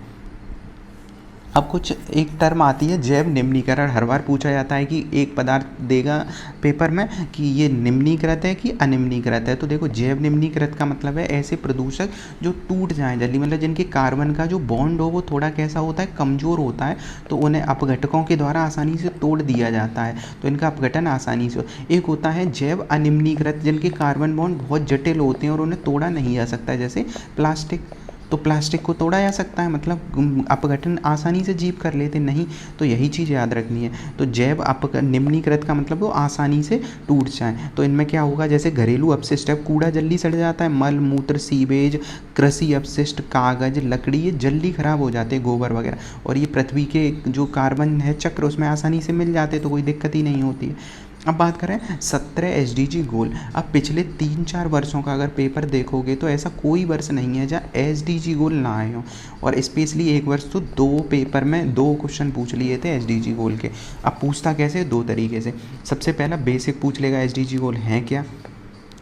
Speaker 1: अब कुछ एक टर्म आती है जैव निम्नीकरण, हर बार पूछा जाता है कि एक पदार्थ देगा पेपर में कि ये निम्नीकृत है कि अनिम्नीकृत है। तो देखो जैव निम्नीकृत का मतलब है ऐसे प्रदूषक जो टूट जाएं जल्दी, मतलब जिनके कार्बन का जो बॉन्ड हो वो थोड़ा कैसा होता है, कमज़ोर होता है, तो उन्हें अपघटकों के द्वारा आसानी से तोड़ दिया जाता है, तो इनका अपघटन आसानी से। एक होता है जैव अनिम्नीकृत, जिनके कार्बन बॉन्ड बहुत जटिल होते हैं और उन्हें तोड़ा नहीं जा सकता, जैसे प्लास्टिक। तो प्लास्टिक को तोड़ा जा सकता है, मतलब अपघटन आसानी से जीव कर लेते नहीं, तो यही चीज़ याद रखनी है। तो जैव निम्नीकृत का मतलब वो आसानी से टूट जाए। तो इनमें क्या होगा, जैसे घरेलू अपशिष्ट है, कूड़ा जल्दी सड़ जाता है, मल मूत्र सीवेज, कृषि अपशिष्ट, कागज, लकड़ी, ये जल्दी खराब हो जाते हैं, गोबर वगैरह, और ये पृथ्वी के जो कार्बन है चक्र उसमें आसानी से मिल जाते, तो कोई दिक्कत ही नहीं होती है। अब बात करें 17 SDG गोल। अब पिछले 3-4 वर्षों का अगर पेपर देखोगे तो ऐसा कोई वर्ष नहीं है जहाँ SDG गोल ना आए हों, और स्पेशली एक वर्ष तो 2 पेपर में 2 क्वेश्चन पूछ लिए थे SDG गोल के। अब पूछता कैसे, 2 तरीके से। सबसे पहला बेसिक पूछ लेगा SDG गोल हैं क्या,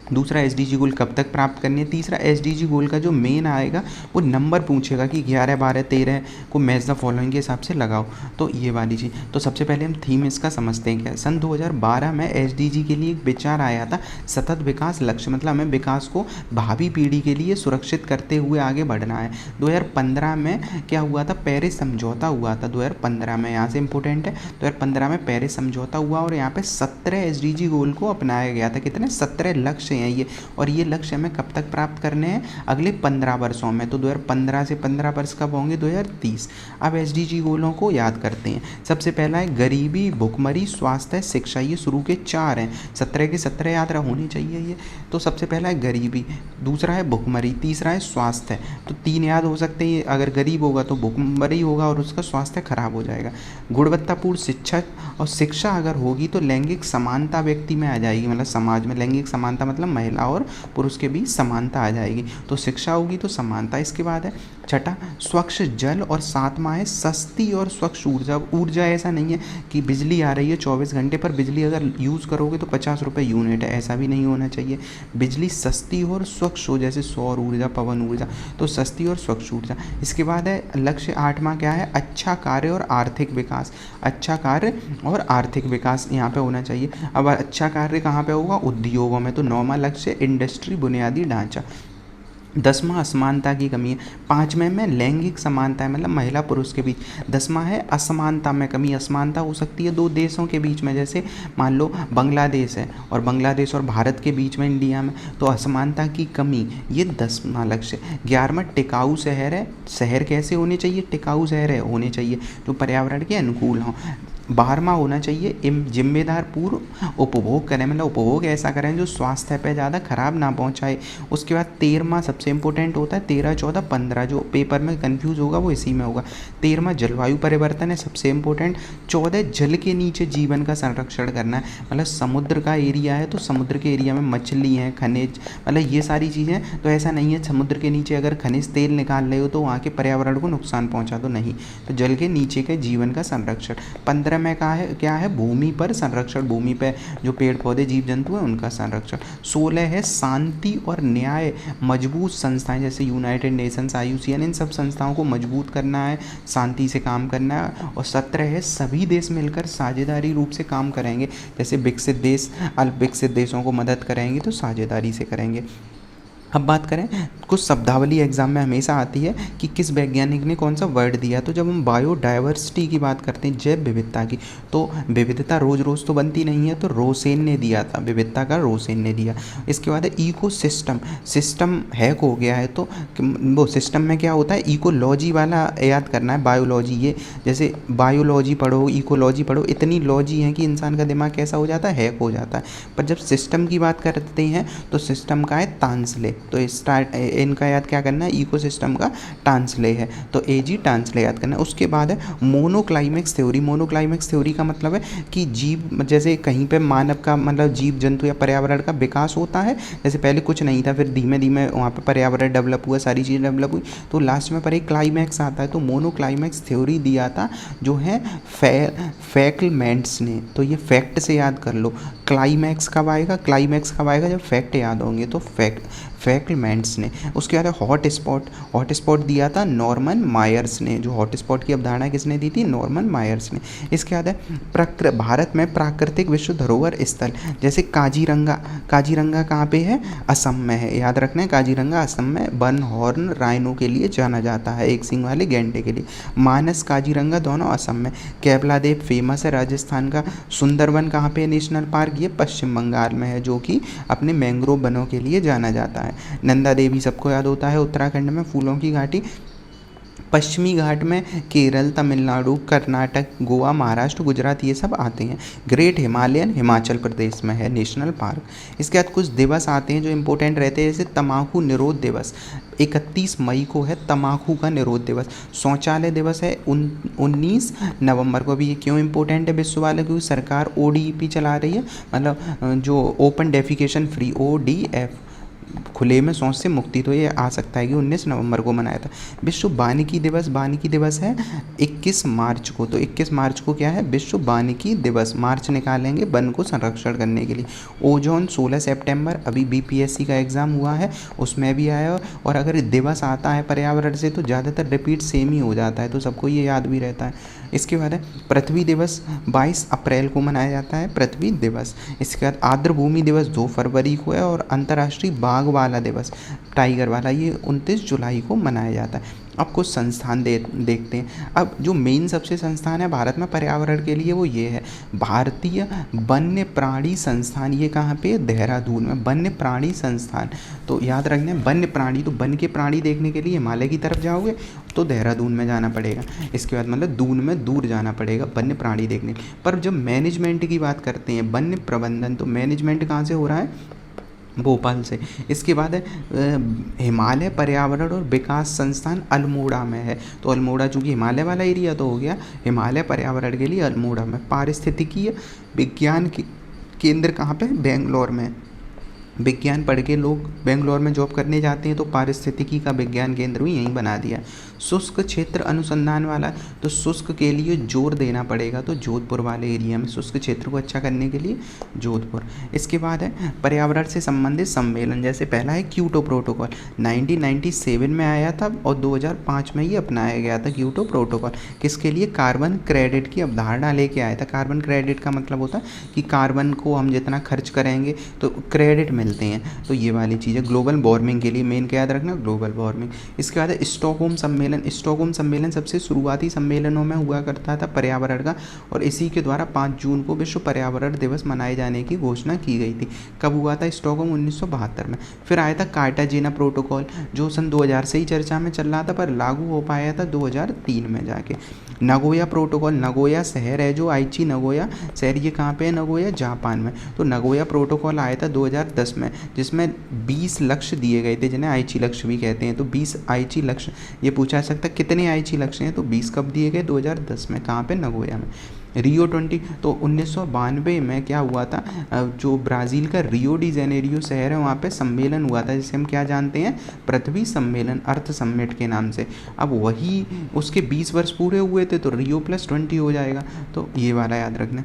Speaker 1: दूसरा SDG गोल कब तक प्राप्त करनी है, तीसरा SDG गोल का जो मेन आएगा वो नंबर पूछेगा कि 11, 12, 13 को मैच द फॉलोइंग के हिसाब से लगाओ, तो ये वाली चीज़। तो सबसे पहले हम थीम इसका समझते हैं क्या। सन 2012 में SDG के लिए एक विचार आया था, सतत विकास लक्ष्य, मतलब हमें विकास को भावी पीढ़ी के लिए सुरक्षित करते हुए आगे बढ़ना है। 2015 में क्या हुआ था, पेरिस समझौता हुआ था 2015 में, यहाँ से इंपॉर्टेंट है, 2015 में पेरिस समझौता हुआ और यहाँ पे 17 SDG गोल को अपनाया गया था। कितने, 17 लक्ष्य लक्ष्य हैं ये, और ये लक्ष्य हमें कब तक प्राप्त करने हैं? अगले 15 वर्षों में। तो 2015 से 15 वर्ष कब होंगे? 2030। अब SDG गोलों को याद करते हैं। सबसे पहला है गरीबी, भुखमरी, स्वास्थ्य, शिक्षा। ये शुरू के 4 हैं, 17 के 17 याद होने चाहिए ये। तो सबसे पहला है गरीबी, दूसरा है भुखमरी, तीसरा है स्वास्थ्य। तो 3 याद हो सकते हैं, अगर गरीब होगा तो भुखमरी होगा और उसका स्वास्थ्य खराब हो जाएगा। गुणवत्तापूर्ण शिक्षा, और शिक्षा अगर होगी तो लैंगिक समानता व्यक्ति में आ जाएगी, मतलब समाज में लैंगिक समानता मतलब महिला और पुरुष के बीच समानता आ जाएगी। तो शिक्षा होगी तो समानता। इसके बाद है छठा स्वच्छ जल, और 7वां है सस्ती और स्वच्छ ऊर्जा। ऊर्जा ऐसा नहीं है कि बिजली आ रही है 24 घंटे पर बिजली अगर यूज़ करोगे तो 50 रुपये यूनिट है, ऐसा भी नहीं होना चाहिए। बिजली सस्ती हो और स्वच्छ हो, जैसे सौर ऊर्जा, पवन ऊर्जा, तो सस्ती और स्वच्छ ऊर्जा। इसके बाद है लक्ष्य 8वां क्या है? अच्छा कार्य और आर्थिक विकास। अच्छा कार्य और आर्थिक विकास यहाँ पे होना चाहिए। अब अच्छा कार्य कहाँ पे होगा? उद्योगों में। तो 9वां लक्ष्य इंडस्ट्री, बुनियादी ढांचा। 10वां असमानता की कमी है। 5वें में लैंगिक समानता है, मतलब महिला पुरुष के बीच। 10वां है असमानता में कमी। असमानता हो सकती है 2 देशों के बीच में, जैसे मान लो बांग्लादेश है और बांग्लादेश और भारत के बीच में इंडिया में, तो असमानता की कमी, ये 10वां लक्ष्य। 11वां टिकाऊ शहर है। शहर कैसे होने चाहिए? टिकाऊ शहर है होने चाहिए जो पर्यावरण के अनुकूल हों। 12वां होना चाहिए जिम्मेदार पूर्व उपभोग करें, मतलब उपभोग ऐसा करें जो स्वास्थ्य पे ज़्यादा खराब ना पहुंचाए। उसके बाद 13वां सबसे इंपॉर्टेंट होता है, 13, 14, 15 जो पेपर में कंफ्यूज होगा वो इसी में होगा। 13वां जलवायु परिवर्तन है सबसे इंपॉर्टेंट। 14 जल के नीचे जीवन का संरक्षण करना है, मतलब समुद्र का एरिया है तो समुद्र के एरिया में मछली है, खनिज, मतलब ये सारी चीज़ें। तो ऐसा नहीं है समुद्र के नीचे अगर खनिज तेल निकाल रहे हो तो वहाँ के पर्यावरण को नुकसान पहुँचा, तो नहीं। तो जल के नीचे के जीवन का संरक्षण। 15 में क्या है? भूमि पर संरक्षण, भूमि पे जो पेड़ पौधे जीव जंतु हैं उनका संरक्षण। 16 है शांति और न्याय, मजबूत संस्थाएं जैसे यूनाइटेड नेशंस, IUCN, इन सब संस्थाओं को मजबूत करना है, शांति से काम करना है। और 17 है सभी देश मिलकर साझेदारी रूप से काम करेंगे, जैसे विकसित देश अल्प विकसित देशों को मदद करेंगे तो साझेदारी से करेंगे। अब बात करें, कुछ शब्दावली एग्जाम में हमेशा आती है कि किस वैज्ञानिक ने कौन सा वर्ड दिया। तो जब हम बायोडाइवर्सिटी की बात करते हैं, जैव विविधता की, तो विविधता रोज रोज तो बनती नहीं है, तो रोसेन ने दिया था, विविधता का रोसेन ने दिया। इसके बाद है इको सिस्टम। सिस्टम हैक हो गया है तो वो सिस्टम में क्या होता है? इकोलॉजी वाला याद करना है, बायोलॉजी। ये जैसे बायोलॉजी पढ़ो, इकोलॉजी पढ़ो, इतनी लॉजी है कि इंसान का दिमाग कैसा हो जाता है? हैक हो जाता है। पर जब सिस्टम की बात करते हैं तो सिस्टम का है तांसले, तो इनका याद क्या करना है? इकोसिस्टम का टांसले है, तो AG टांसले याद करना है। उसके बाद है मोनोक्लाइमेक्स थ्योरी। मोनोक्लाइमेक्स थ्योरी का मतलब है कि जीव, जैसे कहीं पे मानव का मतलब जीव जंतु या पर्यावरण का विकास होता है, जैसे पहले कुछ नहीं था, फिर धीमे धीमे वहाँ पे पर्यावरण डेवलप हुआ, सारी चीज़ें डेवलप हुई, तो लास्ट में पर एक क्लाइमैक्स आता है। तो मोनोक्लाइमेक्स थ्योरी दिया था जो है फैकलमैंट्स ने। तो ये फैक्ट से याद कर लो, क्लाइमैक्स कब आएगा? क्लाइमैक्स कब आएगा? जब फैक्ट याद होंगे, तो फैकलमैंट्स ने। उसके बाद हॉट स्पॉट। हॉट स्पॉट दिया था नॉर्मन मायर्स ने। जो हॉट स्पॉट की अवधारणा किसने दी थी? नॉर्मन मायर्स ने। इसके बाद है भारत में प्राकृतिक विश्व धरोहर स्थल, जैसे काजीरंगा। काजीरंगा कहाँ पे है? असम में है, याद रखना है, काजीरंगा असम में। वन हॉर्न राइनो के लिए जाना जाता है, एक सींग वाले गैंडे के लिए। मानस, काजीरंगा दोनों असम में। केवलादेव फेमस है राजस्थान का। सुंदरवन कहाँ पे है? नेशनल पार्क, ये पश्चिम बंगाल में है, जो कि अपने मैंग्रोव वनों के लिए जाना जाता है। नंदा देवी सबको याद होता है, उत्तराखंड में फूलों की घाटी। पश्चिमी घाट में केरल, तमिलनाडु, कर्नाटक, गोवा, महाराष्ट्र, गुजरात, ये सब आते हैं। ग्रेट हिमालयन हिमाचल प्रदेश में है नेशनल पार्क। इसके बाद कुछ दिवस आते हैं जो इम्पोर्टेंट रहते हैं, जैसे तम्बाकू निरोध दिवस 31 मई को है, तम्बाकू का निरोध दिवस। शौचालय दिवस है 19 नवंबर को। भी ये क्यों इम्पोर्टेंट है विश्व वाले? क्योंकि सरकार ODEP चला रही है, मतलब जो ओपन डेफिकेशन फ्री, ODF, खुले में शौच से मुक्ति। तो ये आ सकता है कि 19 नवंबर को मनाया था। विश्व वानिकी दिवस। वानिकी दिवस है 21 मार्च को। तो 21 मार्च को क्या है? विश्व वानिकी दिवस। मार्च निकालेंगे वन को संरक्षण करने के लिए। ओजोन 16 सितंबर, अभी BPSC का एग्ज़ाम हुआ है उसमें भी आया। और अगर दिवस आता है पर्यावरण से तो ज़्यादातर रिपीट सेम ही हो जाता है, तो सबको ये याद भी रहता है। इसके बाद है पृथ्वी दिवस, 22 अप्रैल को मनाया जाता है पृथ्वी दिवस। इसके बाद आर्द्रभूमि दिवस 2 फरवरी को है। और अंतर्राष्ट्रीय बाघ वाला दिवस, टाइगर वाला, ये 29 जुलाई को मनाया जाता है। अब कुछ संस्थान देखते हैं। अब जो मेन सबसे संस्थान है भारत में पर्यावरण के लिए वो ये है, भारतीय वन्य प्राणी संस्थान। ये कहाँ पे? देहरादून में वन्य प्राणी संस्थान। तो याद रखना वन्य प्राणी, तो वन के प्राणी देखने के लिए हिमालय की तरफ जाओगे तो देहरादून में जाना पड़ेगा। इसके बाद मतलब दून में दूर जाना पड़ेगा वन्य प्राणी देखने। पर जब मैनेजमेंट की बात करते हैं, वन्य प्रबंधन, तो मैनेजमेंट कहाँ से हो रहा है? भोपाल से। इसके बाद है हिमालय पर्यावरण और विकास संस्थान अल्मोड़ा में है। तो अल्मोड़ा चूँकि हिमालय वाला एरिया तो हो गया, हिमालय पर्यावरण के लिए अल्मोड़ा में। पारिस्थितिकीय विज्ञान केंद्र कहाँ पे? बेंगलोर में। विज्ञान पढ़ के लोग बेंगलोर में जॉब करने जाते हैं तो पारिस्थितिकी का विज्ञान केंद्र भी यहीं बना दिया। शुष्क क्षेत्र अनुसंधान वाला, तो शुष्क के लिए जोर देना पड़ेगा, तो जोधपुर वाले एरिया में शुष्क क्षेत्र को अच्छा करने के लिए जोधपुर। इसके बाद है पर्यावरण से संबंधित सम्मेलन, जैसे पहला है क्योटो प्रोटोकॉल, 1997 में आया था और 2005 में ये अपनाया गया था क्योटो प्रोटोकॉल। किसके लिए? कार्बन क्रेडिट की अवधारणा लेके आया था। कार्बन क्रेडिट का मतलब होता है कि कार्बन को हम जितना खर्च करेंगे तो क्रेडिट मिलते हैं, तो ये वाली चीज़ है। ग्लोबल वार्मिंग के लिए मेन क्या याद रखना? Global warming. इसके बाद है स्टॉकहोम सम्मेलन। स्टॉकहोम सम्मेलन सबसे शुरुआती सम्मेलनों में हुआ करता था पर्यावरण का, और इसी के द्वारा 5 जून को विश्व पर्यावरण दिवस मनाए जाने की घोषणा की गई थी। कब हुआ था? स्टॉकहोम 1972 में। फिर आया था कार्टाजेना प्रोटोकॉल, जो सन 2000 से ही चर्चा में चल रहा था पर लागू हो पाया था 2003 में जाके। नगोया प्रोटोकॉल, नगोया शहर है जो आइची नगोया शहर, ये कहाँ पे है? नगोया जापान में। तो नगोया प्रोटोकॉल आया था 2010 में, जिसमें 20 लक्ष्य दिए गए थे जिन्हें आइची लक्ष्य भी कहते हैं। तो 20 आइची लक्ष्य, ये पूछा जा सकता है कितने आइची लक्ष्य हैं, तो 20 कब दिए गए? 2010 में। कहाँ पे? नगोया में। रियो 20, तो 1992 में क्या हुआ था? जो ब्राज़ील का रियो डी जेनेरियो शहर है वहाँ पे सम्मेलन हुआ था, जिसे हम क्या जानते हैं? पृथ्वी सम्मेलन, अर्थ समिट के नाम से। अब वही उसके 20 वर्ष पूरे हुए थे तो रियो +20 हो जाएगा, तो ये वाला याद रखना।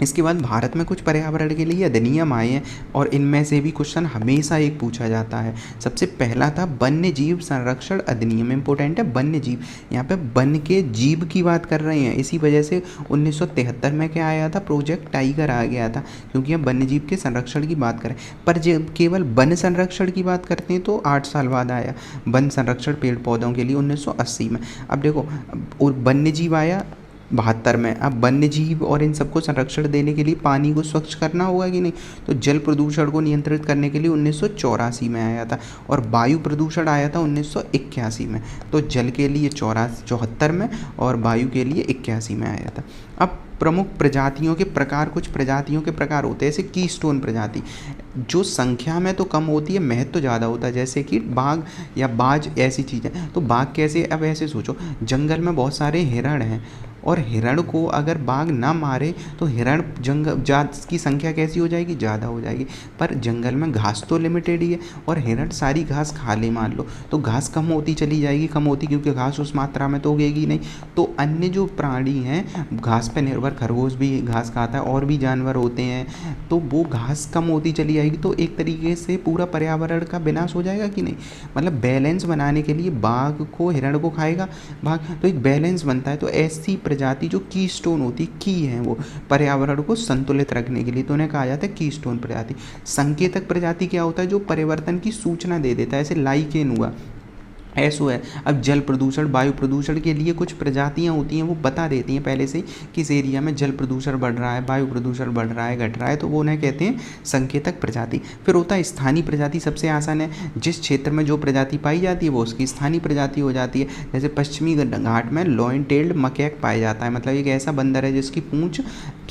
Speaker 1: इसके बाद भारत में कुछ पर्यावरण के लिए अधिनियम आए हैं और इनमें से भी क्वेश्चन हमेशा एक पूछा जाता है। सबसे पहला था वन्य जीव संरक्षण अधिनियम, इंपॉर्टेंट है वन्य जीव। यहाँ पे वन के जीव की बात कर रहे हैं, इसी वजह से 1973 में क्या आया था? प्रोजेक्ट टाइगर आ गया था, क्योंकि हम वन्य जीव के संरक्षण की बात करें। पर जब केवल वन संरक्षण की बात करते हैं तो 8 साल बाद आया वन संरक्षण पेड़ पौधों के लिए 1980 में। अब देखो, और वन्य जीव आया 72 में। अब वन्य जीव और इन सबको संरक्षण देने के लिए पानी को स्वच्छ करना होगा कि नहीं, तो जल प्रदूषण को नियंत्रित करने के लिए 1984 में आया था, और वायु प्रदूषण आया था 1981 में। तो जल के लिए 74 में और वायु के लिए 81 में आया था। अब प्रमुख प्रजातियों के प्रकार, कुछ प्रजातियों के प्रकार होते हैं, जैसे कीस्टोन प्रजाति, जो संख्या में तो कम होती है, महत्व तो ज़्यादा होता है, जैसे कि बाघ या बाज, ऐसी चीज़ें। तो बाघ कैसे? अब ऐसे सोचो, जंगल में बहुत सारे हिरण हैं और हिरण को अगर बाघ ना मारे तो हिरण जंगल जात की संख्या कैसी हो जाएगी? ज़्यादा हो जाएगी। पर जंगल में घास तो लिमिटेड ही है और हिरण सारी घास खा ले मान लो, तो घास कम होती चली जाएगी, कम होती, क्योंकि घास उस मात्रा में तो उगेगी नहीं। तो अन्य जो प्राणी हैं घास पर निर्भर, खरगोश भी घास खाता है और भी जानवर होते हैं, तो वो घास कम होती चली जाएगी, तो एक तरीके से पूरा पर्यावरण का विनाश हो जाएगा कि नहीं। मतलब बैलेंस बनाने के लिए बाघ को, हिरण को खाएगा बाघ, तो एक बैलेंस बनता है। तो ऐसी प्रजाति जो कीस्टोन होती, की है वो पर्यावरण को संतुलित रखने के लिए, तो उन्हें कहा जाता है कीस्टोन प्रजाति। संकेतक प्रजाति क्या होता है? जो परिवर्तन की सूचना दे देता है, ऐसे लाइकेन हुआ, ऐसो है। अब जल प्रदूषण, वायु प्रदूषण के लिए कुछ प्रजातियां होती हैं, वो बता देती हैं पहले से किस एरिया में जल प्रदूषण बढ़ रहा है, वायु प्रदूषण बढ़ रहा है, घट रहा है, तो वो उन्हें कहते हैं संकेतक प्रजाति। फिर होता है स्थानीय प्रजाति, सबसे आसान है, जिस क्षेत्र में जो प्रजाति पाई जाती है वो उसकी स्थानीय प्रजाति हो जाती है। जैसे पश्चिमी घाट में लॉइन टेल्ड मकैक पाया जाता है, मतलब एक ऐसा बंदर है जिसकी पूंछ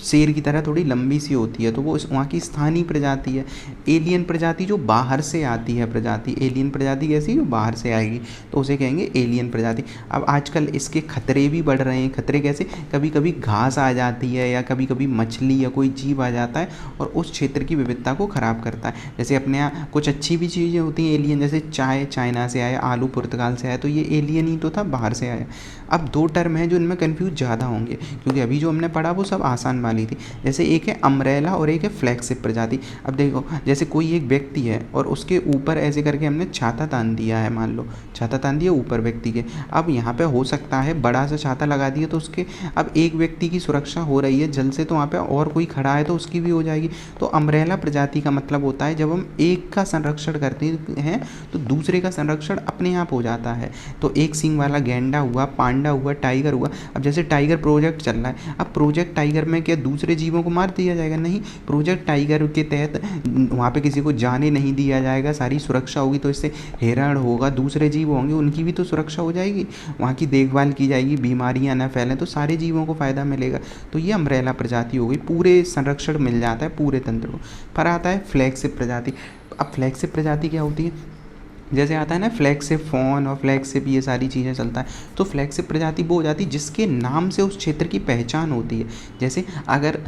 Speaker 1: शेर की तरह थोड़ी लंबी सी होती है, तो वो वहाँ की स्थानीय प्रजाति है। एलियन प्रजाति जो बाहर से आती है प्रजाति, एलियन प्रजाति कैसी? जो बाहर से आएगी, तो उसे कहेंगे एलियन प्रजाति। अब आजकल इसके खतरे भी बढ़ रहे हैं। खतरे कैसे? कभी कभी घास आ जाती है या कभी कभी मछली या कोई जीव आ जाता है और उस क्षेत्र की विविधता को ख़राब करता है। जैसे अपने यहाँ कुछ अच्छी भी चीज़ें होती हैं एलियन, जैसे चाय चाइना से आया, आलू पुर्तगाल से आया, तो ये एलियन ही तो था, बाहर से आया। अब 2 टर्म है जो इनमें कन्फ्यूज ज़्यादा होंगे, क्योंकि अभी जो हमने पढ़ा वो सब आसान वाली थी। जैसे एक है अम्ब्रेला और एक है फ्लैगशिप प्रजाति। अब देखो, जैसे कोई एक व्यक्ति है और उसके ऊपर ऐसे करके हमने छाता तान दिया है, मान लो छाता तान दिया ऊपर व्यक्ति के। अब यहाँ पे हो सकता है बड़ा सा छाता लगा दिया तो उसके, अब एक व्यक्ति की सुरक्षा हो रही है जल से, तो वहाँ पे और कोई खड़ा है तो उसकी भी हो जाएगी। तो अम्ब्रेला प्रजाति का मतलब होता है जब हम एक का संरक्षण करते हैं तो दूसरे का संरक्षण अपने आप हो जाता है। तो एक सींग वाला गैंडा हुआ, पांडा हुआ, टाइगर हुआ। अब जैसे टाइगर प्रोजेक्ट चल रहा है, अब प्रोजेक्ट टाइगर में क्या दूसरे जीवों को मार दिया जाएगा? नहीं, प्रोजेक्ट टाइगर के तहत वहाँ पे किसी को जाने नहीं दिया जाएगा, सारी सुरक्षा होगी। तो इससे हिरण होगा, दूसरे जीव होंगे, उनकी भी तो सुरक्षा हो जाएगी, वहाँ की देखभाल की जाएगी, बीमारियाँ ना फैलें, तो सारे जीवों को फ़ायदा मिलेगा। तो ये अम्ब्रेला प्रजाति हो गई, पूरे संरक्षण मिल जाता है पूरे तंत्र को। पर आता है फ्लैगशिप प्रजाति। अब फ्लैगशिप प्रजाति क्या होती है? जैसे आता है ना फ्लैगशिप फॉन और फ्लैगशिप, ये सारी चीज़ें चलता है। तो फ्लैगशिप प्रजाति वो हो जाती है जिसके नाम से उस क्षेत्र की पहचान होती है। जैसे अगर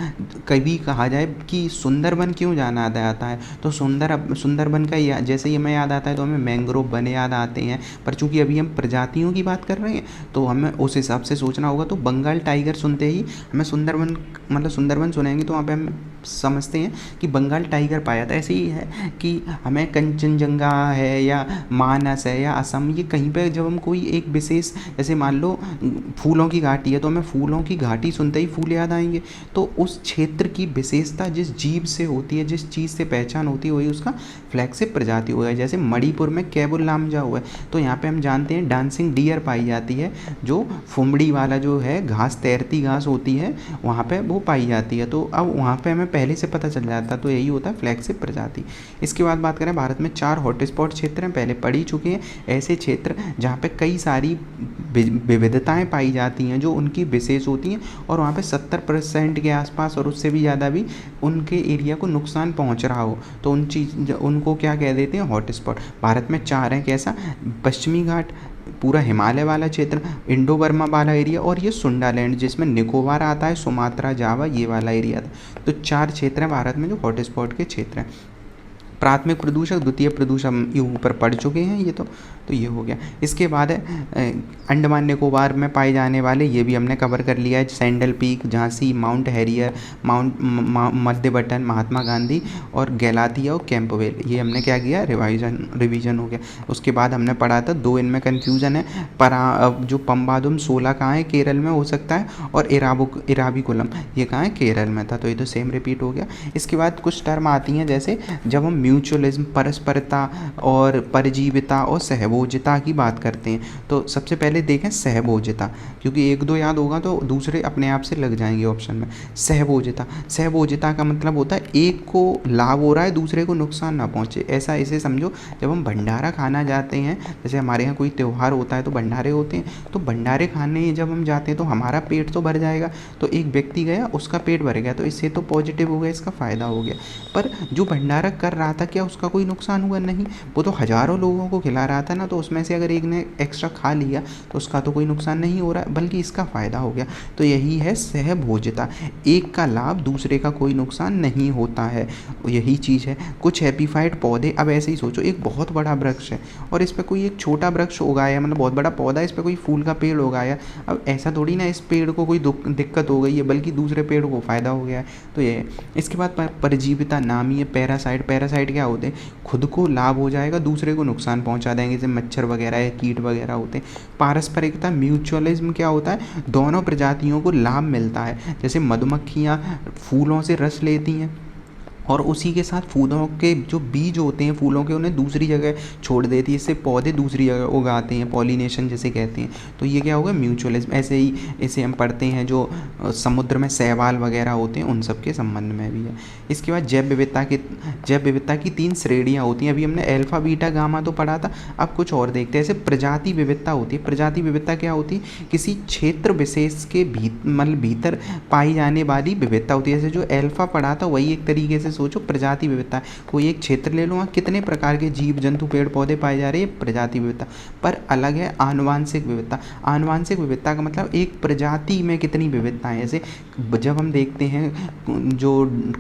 Speaker 1: कभी कहा जाए कि सुंदरबन क्यों जाना जाता है, तो सुंदरबन का जैसे ही हमें याद आता है तो हमें मैंग्रोव वन याद आते हैं। पर चूंकि अभी हम प्रजातियों की बात कर रहे हैं तो हमें उस हिसाब से सोचना होगा। तो बंगाल टाइगर सुनते ही हमें सुंदरबन, मतलब सुंदरबन सुनेंगे तो वहाँ पे हम समझते हैं कि बंगाल टाइगर पाया था। ऐसे ही है कि हमें कंचनजंगा है या मानस है या असम, ये कहीं पे जब हम कोई एक विशेष, जैसे मान लो फूलों की घाटी है तो हमें फूलों की घाटी सुनते ही फूल याद आएंगे। तो उस क्षेत्र की विशेषता जिस जीव से होती है, जिस चीज़ से पहचान होती है, वही उसका फ्लैगशिप प्रजाति हुआ है। जैसे मणिपुर में केबुल लामजा हुआ है, तो यहाँ पे हम जानते हैं डांसिंग डियर पाई जाती है, जो फुमड़ी वाला जो है घास, तैरती घास होती है वहाँ पे वो पाई जाती है। तो अब वहाँ पे हमें पहले से पता चल जाता, तो यही होता है फ्लैगशिप प्रजाति। इसके बाद बात करें, भारत में 4 हॉटस्पॉट क्षेत्र हैं, पहले पढ़ ही चुके हैं। ऐसे क्षेत्र जहाँ पे कई सारी विविधताएं पाई जाती हैं जो उनकी विशेष होती हैं, और वहाँ पे 70% के आसपास और उससे भी ज़्यादा भी उनके एरिया को नुकसान पहुँच रहा हो, तो उनको क्या कह देते हैं? हॉटस्पॉट। भारत में 4 हैं। कैसा? पश्चिमी घाट, पूरा हिमालय वाला क्षेत्र, इंडो बर्मा वाला एरिया, और ये सुंडालैंड जिसमें निकोबार आता है, सुमात्रा, जावा, ये वाला एरिया था। तो 4 क्षेत्र हैं भारत में जो हॉटस्पॉट के क्षेत्र हैं। प्राथमिक प्रदूषक, द्वितीय प्रदूषक ये ऊपर पढ़ चुके हैं, ये तो ये हो गया। इसके बाद है अंडमान निकोबार में पाए जाने वाले, ये भी हमने कवर कर लिया है, Saddle Peak, Jhansi, Mount Harriet, मध्य बटन, महात्मा गांधी और गैलाथिया और कैंपवेल, ये हमने क्या किया? रिवीजन हो गया। उसके बाद हमने पढ़ा था 2 इनमें कन्फ्यूजन है, जो पंबादुम 16 कहाँ है? केरल में हो सकता है, और इराविकुलम ये कहाँ है? केरल में था। तो ये तो सेम रिपीट हो गया। इसके बाद कुछ टर्म आती हैं, जैसे जब हम म्यूचुअलिज्म, परस्परता और परजीविता और सहभोजिता की बात करते हैं, तो सबसे पहले देखें सहभोजिता, क्योंकि 1-2 याद होगा तो दूसरे अपने आप से लग जाएंगे ऑप्शन में। सहभोजिता का मतलब होता है एक को लाभ हो रहा है, दूसरे को नुकसान ना पहुंचे। ऐसा इसे समझो, जब हम भंडारा खाना जाते हैं, जैसे हमारे यहाँ कोई त्यौहार होता है तो भंडारे होते हैं, तो भंडारे खाने जब हम जाते हैं तो हमारा पेट तो भर जाएगा, तो एक व्यक्ति गया उसका पेट भर गया, तो इससे तो पॉजिटिव हो गया, इसका फ़ायदा हो गया। पर जो भंडारा कर रहा था, क्या उसका कोई नुकसान हुआ? नहीं, वो तो हज़ारों लोगों को खिला रहा था ना, तो उसमें से अगर एक ने एक्स्ट्रा खा लिया तो उसका तो कोई नुकसान नहीं हो रहा, बल्कि इसका फ़ायदा हो गया। तो यही है सहभोजिता, एक का लाभ, दूसरे का कोई नुकसान नहीं होता है, यही चीज़ है। कुछ एपीफाइट पौधे, अब ऐसे ही सोचो, एक बहुत बड़ा वृक्ष है और इस पर कोई एक छोटा वृक्ष उगाया, मतलब बहुत बड़ा पौधा, इस पर कोई फूल का पेड़ उगाया। अब ऐसा थोड़ी ना इस पेड़ को कोई दिक्कत हो गई है, बल्कि दूसरे पेड़ को फ़ायदा हो गया है। तो ये है। इसके बाद परजीविता नामी है पैरासाइट क्या होते हैं? खुद को लाभ हो जाएगा, दूसरे को नुकसान पहुंचा देंगे, जैसे मच्छर वगैरह या कीट वगैरह होते हैं। पारस्परिकता, म्यूचुअलिज्म क्या होता है? दोनों प्रजातियों को लाभ मिलता है, जैसे मधुमक्खियाँ फूलों से रस लेती हैं और उसी के साथ फूलों के जो बीज होते हैं फूलों के, उन्हें दूसरी जगह छोड़ देती है, इससे पौधे दूसरी जगह उगाते हैं, पॉलिनेशन जैसे कहते हैं। तो ये क्या होगा? म्यूचुअलिज्म। ऐसे ही इसे हम पढ़ते हैं जो समुद्र में शैवाल वगैरह होते हैं, उन सब के संबंध में भी है। इसके बाद जैव विविधता की 3 श्रेणियाँ होती हैं। अभी हमने अल्फा, बीटा, गामा तो पढ़ा था, अब कुछ और देखते हैं। जैसे प्रजाति विविधता होती है। प्रजाति विविधता क्या होती है? किसी क्षेत्र विशेष के भीतर पाई जाने वाली विविधता होती है। जैसे जो अल्फा पढ़ा था वही एक तरीके से सोचो प्रजाति विविधता, कोई एक क्षेत्र ले लो, वहाँ कितने प्रकार के जीव जंतु पेड़ पौधे पाए जा रहे हैं, प्रजाति विविधता। पर अलग है आनुवांशिक विविधता। आनुवांशिक विविधता का मतलब एक प्रजाति में कितनी विविधता है। जैसे जब हम देखते हैं जो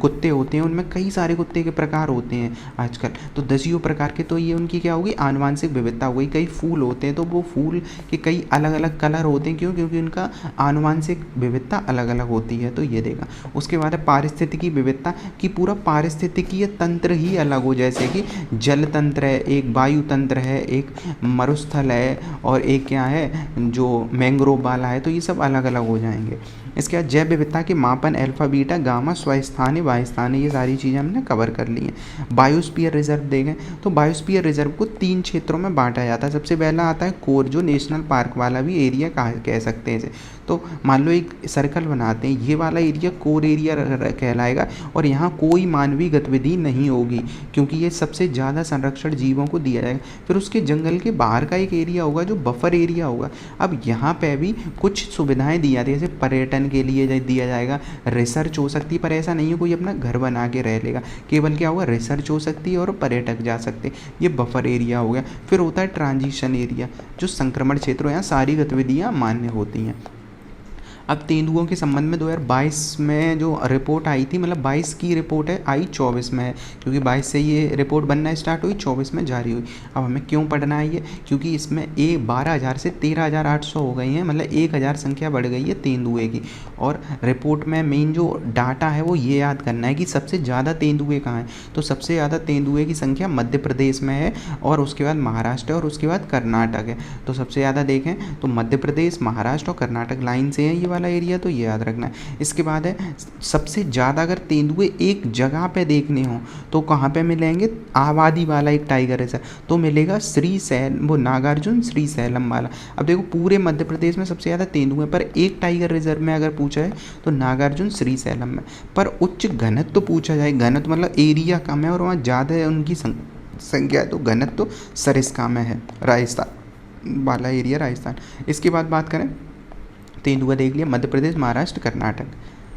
Speaker 1: कुत्ते होते हैं उनमें कई सारे कुत्ते के प्रकार होते हैं आजकल, तो दसियों प्रकार के, तो ये उनकी क्या होगी, आनुवांशिक विविधता हो गई। कई फूल होते हैं तो वो फूल के कई अलग अलग कलर होते हैं, क्यों, क्योंकि उनका आनुवांशिक विविधता अलग अलग होती है। तो ये देगा। उसके बाद है पारिस्थितिकी विविधता, कि पूरा पारिस्थितिकीय तंत्र ही अलग हो, जैसे कि जल तंत्र है, एक वायु तंत्र है, एक मरुस्थल है, और एक क्या है जो मैंग्रोव वाला है, तो ये सब अलग अलग हो जाएंगे। इसके बाद जैव विविधता के मापन अल्फा बीटा गामा स्वस्थानीय वायुस्थानीय, ये सारी चीज़ें हमने कवर कर ली हैं। बायोस्फीयर रिजर्व देखें तो बायोस्फीयर रिजर्व को 3 क्षेत्रों में बांटा जाता है। सबसे पहला आता है कोर, जो नेशनल पार्क वाला भी एरिया कह सकते हैं इसे। तो मान लो एक सर्कल बनाते हैं, ये वाला एरिया कोर एरिया कहलाएगा, और यहाँ कोई मानवीय गतिविधि नहीं होगी, क्योंकि ये सबसे ज़्यादा संरक्षण जीवों को दिया जाएगा। फिर उसके जंगल के बाहर का एक एरिया होगा जो बफर एरिया होगा। अब यहाँ पे भी कुछ सुविधाएं दी जाती है, जैसे पर्यटन के लिए दिया जाएगा, रिसर्च हो सकती है, पर ऐसा नहीं है कोई अपना घर बना के रह लेगा, केवल क्या होगा, रिसर्च हो सकती है और पर्यटक जा सकते हैं। ये बफर एरिया हो गया। फिर होता है ट्रांजिशन एरिया, जो संक्रमण क्षेत्र हो, यहाँ सारी गतिविधियाँ मान्य होती हैं। अब तेंदुओं के संबंध में 2022 में जो रिपोर्ट आई थी, मतलब 22 की रिपोर्ट है, आई 24 में है, क्योंकि 22 से ये रिपोर्ट बनना स्टार्ट हुई, 24 में जारी हुई। अब हमें क्यों पढ़ना है ये, क्योंकि इसमें 12,000 से 13,800 हो गई हैं, मतलब 1,000 संख्या बढ़ गई है तेंदुए की। और रिपोर्ट में मेन जो डाटा है वो ये याद करना है कि सबसे ज़्यादा तेंदुए कहाँ हैं। तो सबसे ज़्यादा तेंदुए की संख्या मध्य प्रदेश में है, और उसके बाद महाराष्ट्र है, और उसके बाद कर्नाटक है। तो सबसे ज़्यादा देखें तो मध्य प्रदेश, महाराष्ट्र और कर्नाटक लाइन से है ये वाला एरिया, तो ये याद रखना है। इसके बाद है सबसे ज़्यादा अगर तेंदुए एक जगह पे देखने हो तो कहाँ पे मिलेंगे, आबादी वाला एक टाइगर रिजर्व, तो मिलेगा वो नागार्जुन श्रीशैलम वाला। अब देखो पूरे मध्य प्रदेश में सबसे ज़्यादा तेंदुए, पर एक टाइगर रिजर्व में अगर पूछा है तो नागार्जुन श्रीशैलम में। पर उच्च घनत्व तो पूछा जाए, घनत्व मतलब एरिया कम है और वहाँ ज़्यादा है उनकी संख्या, तो घनत्व तो सरिस्का में है, राजस्थान वाला एरिया, राजस्थान। इसके बाद बात करें, तेंदुआ देख लिया, मध्य प्रदेश, महाराष्ट्र, कर्नाटक।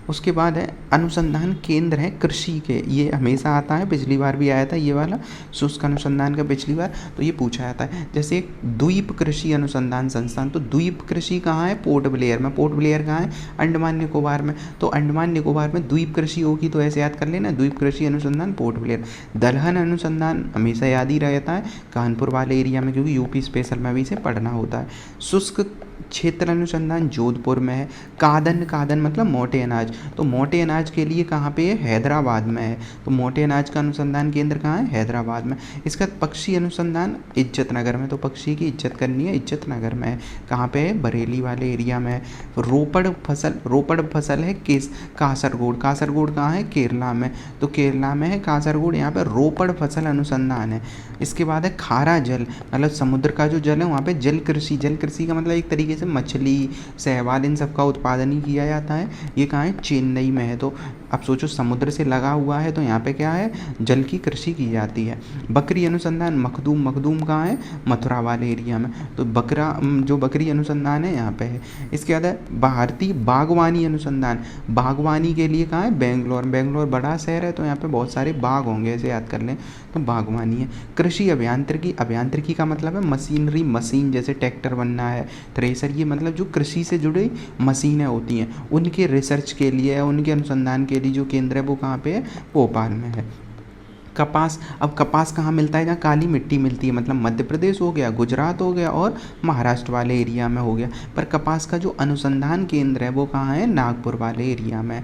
Speaker 1: उसके बाद है अनुसंधान केंद्र है कृषि के, ये हमेशा आता है, पिछली बार भी आया था ये वाला शुष्क अनुसंधान का पिछली बार, तो ये पूछा जाता है। जैसे एक द्वीप कृषि अनुसंधान संस्थान, तो द्वीप कृषि कहाँ है, पोर्ट ब्लेयर में। पोर्ट ब्लेयर कहाँ है, अंडमान निकोबार में। तो अंडमान निकोबार में द्वीप कृषि होगी, तो ऐसे याद कर लेना, द्वीप कृषि अनुसंधान पोर्ट ब्लेयर। दलहन अनुसंधान हमेशा याद ही रहता है, कानपुर वाले एरिया में, क्योंकि यूपी स्पेशल में भी इसे पढ़ना होता है। शुष्क क्षेत्र अनुसंधान जोधपुर में है। कादन मतलब मोटे अनाज, तो मोटे अनाज के लिए कहाँ पे है, हैदराबाद में है। तो मोटे अनाज का अनुसंधान केंद्र कहाँ है, हैदराबाद में। इसका पक्षी अनुसंधान इज्जतनगर में, तो पक्षी की इज्जत करनी है, इज्जतनगर में है। कहाँ पे है, बरेली वाले एरिया में है। रोपड़ फसल है कासरगोड कहाँ है, केरला में, तो केरला में है कासरगोड, यहाँ पे रोपड़ फसल अनुसंधान है। इसके बाद है खारा जल, मतलब समुद्र का जो जल है वहाँ पे जल कृषि का मतलब एक तरीके से मछली, शैवाल, इन सब का उत्पादन ही किया जाता है। ये कहाँ है, चेन्नई में है। तो अब सोचो समुद्र से लगा हुआ है, तो यहाँ पे क्या है, जल की कृषि की जाती है। बकरी अनुसंधान मखदूम कहाँ है, मथुरा वाले एरिया में, तो बकरी अनुसंधान है यहाँ पे है। इसके बाद है भारतीय बागवानी अनुसंधान, बागवानी के लिए कहाँ है, बेंगलोर बड़ा शहर है, तो यहाँ पे बहुत सारे बाग होंगे, ऐसे याद कर लें, तो बागवानी है। कृषि अभियांत्रिकी का मतलब है मशीनरी, मशीन, जैसे ट्रैक्टर बनना है, थ्रेसर, ये मतलब जो कृषि से जुड़ी मशीनें होती हैं उनके रिसर्च के लिए, उनके अनुसंधान के लिए जो केंद्र है वो कहाँ पे है, भोपाल में है। कपास, अब कपास कहाँ मिलता है, जहाँ काली मिट्टी मिलती है, मतलब मध्य प्रदेश हो गया, गुजरात हो गया और महाराष्ट्र वाले एरिया में हो गया। पर कपास का जो अनुसंधान केंद्र है वो कहाँ है, नागपुर वाले एरिया में।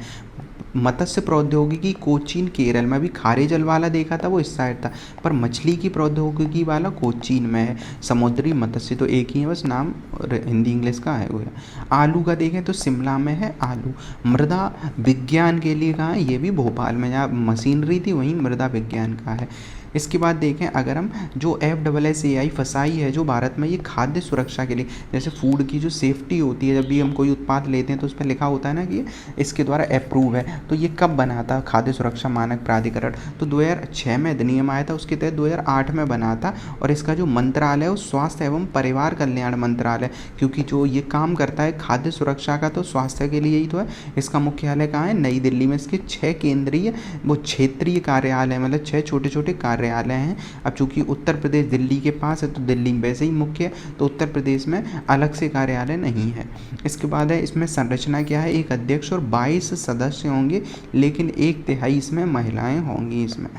Speaker 1: मत्स्य प्रौद्योगिकी कोचीन केरल में, अभी खारे जल वाला देखा था वो इस साइड था, पर मछली की प्रौद्योगिकी वाला कोचीन में है। समुद्री मत्स्य तो एक ही है, बस नाम हिंदी इंग्लिश का है वो है। आलू का देखें तो शिमला में है आलू। मृदा विज्ञान के लिए कहाँ है, ये भी भोपाल में, जहाँ मशीनरी थी वहीं मृदा विज्ञान का है। इसके बाद देखें, अगर हम जो FSSAI फसाई है जो भारत में, ये खाद्य सुरक्षा के लिए, जैसे फूड की जो सेफ्टी होती है, जब भी हम कोई उत्पाद लेते हैं तो उस पर लिखा होता है ना कि इसके द्वारा अप्रूव है, तो ये कब बना था खाद्य सुरक्षा मानक प्राधिकरण, तो 2006 में अधिनियम आया था, उसके तहत 2008 में बना था। और इसका जो मंत्रालय है वो स्वास्थ्य एवं परिवार कल्याण मंत्रालय, क्योंकि जो ये काम करता है खाद्य सुरक्षा का, तो स्वास्थ्य के लिए ही तो है। इसका मुख्यालय कहाँ है? नई दिल्ली में। इसके 6 केंद्रीय वो क्षेत्रीय कार्यालय, मतलब 6 छोटे छोटे कार्यालय हैं। अब चूंकि उत्तर प्रदेश दिल्ली के पास है तो दिल्ली में वैसे ही मुख्य है, तो उत्तर प्रदेश में अलग से कार्यालय नहीं है। इसके बाद है, इसमें संरचना क्या है? एक अध्यक्ष और 22 सदस्य होंगे, लेकिन 1/3 इसमें महिलाएं होंगी। इसमें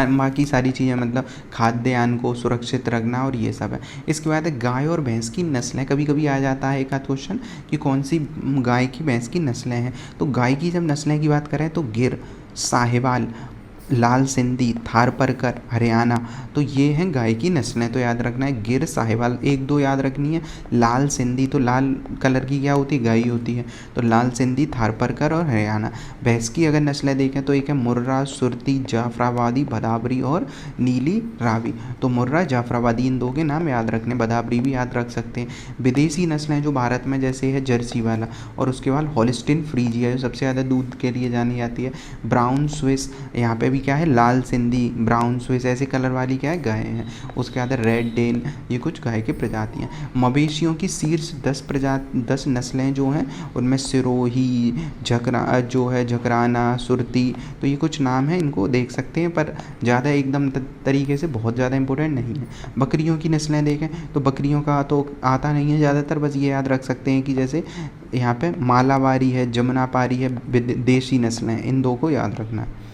Speaker 1: बाकी सारी चीज़ें, मतलब खाद्यान्न को सुरक्षित रखना और ये सब है। इसके बाद है गाय और भैंस की नस्लें। कभी कभी आ जाता है एक आध क्वेश्चन कि कौन सी गाय की भैंस की नस्लें हैं। तो गाय की जब नस्लें की बात करें तो गिर, साहिवाल, लाल सिंधी, थारपारकर, हरियाणा, तो ये हैं गाय की नस्लें। तो याद रखना है गिर, साहिवाल, 1-2 याद रखनी है। लाल सिंधी, तो लाल कलर की क्या होती है? गाय होती है, तो लाल सिंधी, थारपारकर और हरियाणा। भैंस की अगर नस्लें देखें तो एक है मुर्रा, सुरती, जाफराबादी, भदावरी और नीली रावी। तो मुर्रा, जाफराबादी, इन 2 के नाम याद रखने, भदावरी भी याद रख सकते हैं। विदेशी नस्लें जो भारत में, जैसे है जर्सी वाला, और उसके बाद हॉलिस्टीन फ्रीजिया जो सबसे ज़्यादा दूध के लिए जानी जाती है। ब्राउन स्विस, यहाँ पे भी क्या है? लाल सिंधी, ब्राउन स्विस, ऐसे कलर वाली क्या है? गाय हैं। उसके बाद रेड डेन, ये कुछ गाय की प्रजातियाँ। मवेशियों की शीर्ष 10 नस्लें जो हैं, उनमें सिरोही, झकराना, सुरती, तो ये कुछ नाम है, इनको देख सकते हैं, पर ज़्यादा एकदम तरीके से बहुत ज़्यादा इंपॉर्टेंट नहीं है। बकरियों की नस्लें देखें तो बकरियों का तो आता नहीं है ज़्यादातर, बस ये याद रख सकते हैं कि जैसे यहाँ पे मालावारी है, जमुनापारी है, देशी नस्लें, इन 2 को याद रखना है।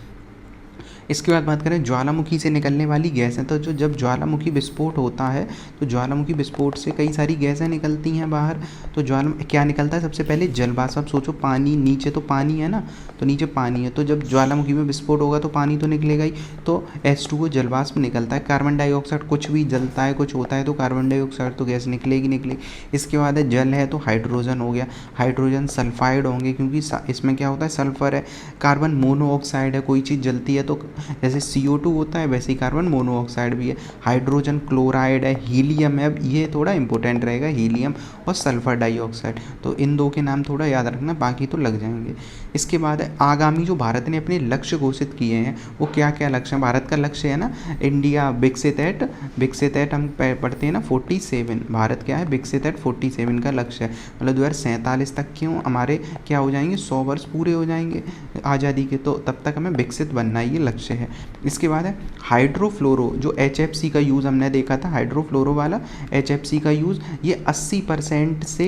Speaker 1: इसके बाद बात करें ज्वालामुखी से निकलने वाली गैसें, तो जो जब ज्वालामुखी विस्फोट होता है तो ज्वालामुखी विस्फोट से कई सारी गैसें निकलती हैं बाहर। तो क्या निकलता है? सबसे पहले जलवाष्प। अब सोचो, पानी नीचे, तो पानी है ना, तो नीचे पानी है, तो जब ज्वालामुखी में विस्फोट होगा तो पानी तो निकलेगा ही, तो H2O जलवाष्प निकलता है। कार्बन डाइऑक्साइड, कुछ भी जलता है, कुछ होता है तो कार्बन डाइऑक्साइड तो गैस निकलेगी। इसके बाद है जल है तो हाइड्रोजन हो गया, हाइड्रोजन सल्फाइड होंगे, क्योंकि इसमें क्या होता है? सल्फर है। कार्बन मोनोऑक्साइड है, कोई चीज़ जलती है तो जैसे CO2 होता है वैसे ही कार्बन मोनोऑक्साइड भी है। हाइड्रोजन क्लोराइड है, हीलियम है, अब ये थोड़ा इंपॉर्टेंट रहेगा, हीलियम और सल्फर डाइऑक्साइड, तो इन 2 के नाम थोड़ा याद रखना, बाकी तो लग जाएंगे। इसके बाद है आगामी जो भारत ने अपने लक्ष्य घोषित किए हैं वो क्या क्या लक्ष्य हैं? भारत का लक्ष्य है ना, इंडिया विकसित एट हम पढ़ते हैं ना 47, भारत क्या है? विकसित एट 47 का लक्ष्य है, मतलब 2047 तक क्यों हमारे क्या हो जाएंगे? 100 वर्ष पूरे हो जाएंगे आज़ादी के, तो तब तक हमें विकसित बनना ही ये लक्ष्य है। इसके बाद है हाइड्रोफ्लोरो, जो HFC का यूज़ हमने देखा था, हाइड्रोफ्लोरो वाला HFC का यूज़ ये 80% से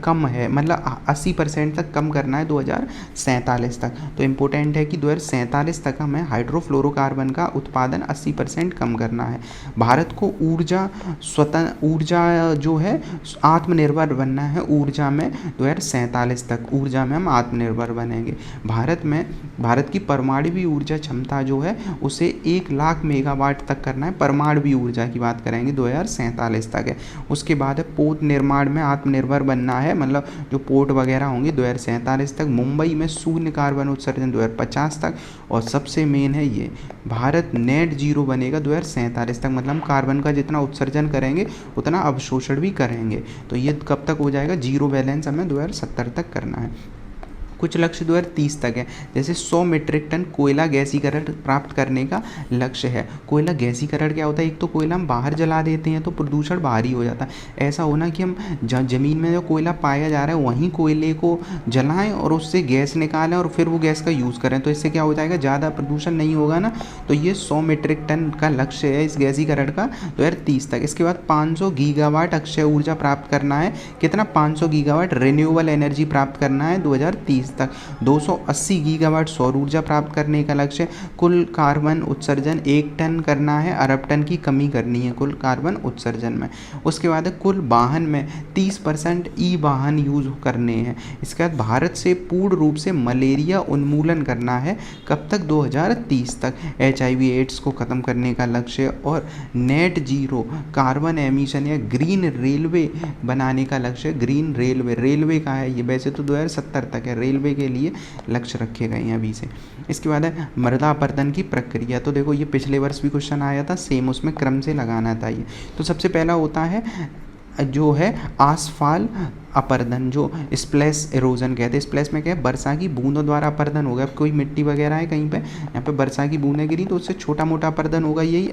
Speaker 1: कम है, मतलब 80% तक कम करना है 2047 तक। तो इम्पोर्टेंट है कि 2047 तक हमें हाइड्रोफ्लोरोकार्बन का उत्पादन 80% कम करना है। भारत को ऊर्जा जो है आत्मनिर्भर बनना है ऊर्जा में, 2047 तक ऊर्जा में हम आत्मनिर्भर बनेंगे। भारत की परमाणु ऊर्जा क्षमता जो है उसे 1 लाख मेगावाट तक करना है, परमाणु ऊर्जा की बात करेंगे, 2047 तक है। उसके बाद है पोर्ट निर्माण में आत्मनिर्भर बनना है, मतलब जो पोर्ट वगैरह होंगे 2047 तक। मुंबई में शून्य कार्बन उत्सर्जन 2050 तक, और सबसे मेन है ये भारत नेट जीरो बनेगा 2047 तक, मतलब हम कार्बन का जितना उत्सर्जन करेंगे उतना अवशोषण भी करेंगे। तो ये कब तक हो जाएगा? जीरो बैलेंस हमें 2070 तक करना है। कुछ लक्ष्य 2030 तक है, जैसे 100 मीट्रिक टन कोयला गैसीकरण प्राप्त करने का लक्ष्य है। कोयला गैसीकरण क्या होता है? एक तो कोयला हम बाहर जला देते हैं तो प्रदूषण भारी हो जाता है, ऐसा होना कि हम ज़मीन में जो कोयला पाया जा रहा है वहीं कोयले को जलाएं और उससे गैस निकालें और फिर वो गैस का यूज़ करें, तो इससे क्या हो जाएगा? ज़्यादा प्रदूषण नहीं होगा ना। तो ये 100 मीट्रिक टन का लक्ष्य है इस गैसीकरण का 2030 तक। इसके बाद 500 गीगावाट अक्षय ऊर्जा प्राप्त करना है। कितना? 500 गीगावाट रिन्यूएबल एनर्जी प्राप्त करना है 2030 तक। 280 गीगावाट सौर ऊर्जा प्राप्त करने का लक्ष्य। कुल कार्बन उत्सर्जन 1 टन करना है, अरब टन की कमी करनी है कुल कार्बन उत्सर्जन में। उसके बाद कुल वाहन में 30% ई वाहन यूज करने हैं। इसके बाद भारत से पूर्ण रूप से मलेरिया उन्मूलन करना है, कब तक? 2030 तक। HIV एड्स को ख़त्म करने का लक्ष्य और नेट जीरो कार्बन एमिशन या ग्रीन रेलवे बनाने का लक्ष्य। ग्रीन रेलवे का है ये, वैसे तो 2070 तक है, रेलवे रेलवे के लिए लक्ष्य रखे गए हैं अभी से। इसके बाद है मृदा अपरदन की प्रक्रिया। तो देखो ये पिछले वर्ष भी क्वेश्चन आया था सेम, उसमें क्रम से लगाना था ये। तो सबसे पहला होता है जो है आसफाल अपरदन, जो स्प्लैश एरोजन कहते हैं। स्प्लैश में क्या है, वर्षा की बूंदों द्वारा अपरदन होगा। अब कोई मिट्टी वगैरह है कहीं पे, यहाँ पे वर्षा की बूंदें गिरी तो उससे छोटा मोटा अपरदन होगा, यही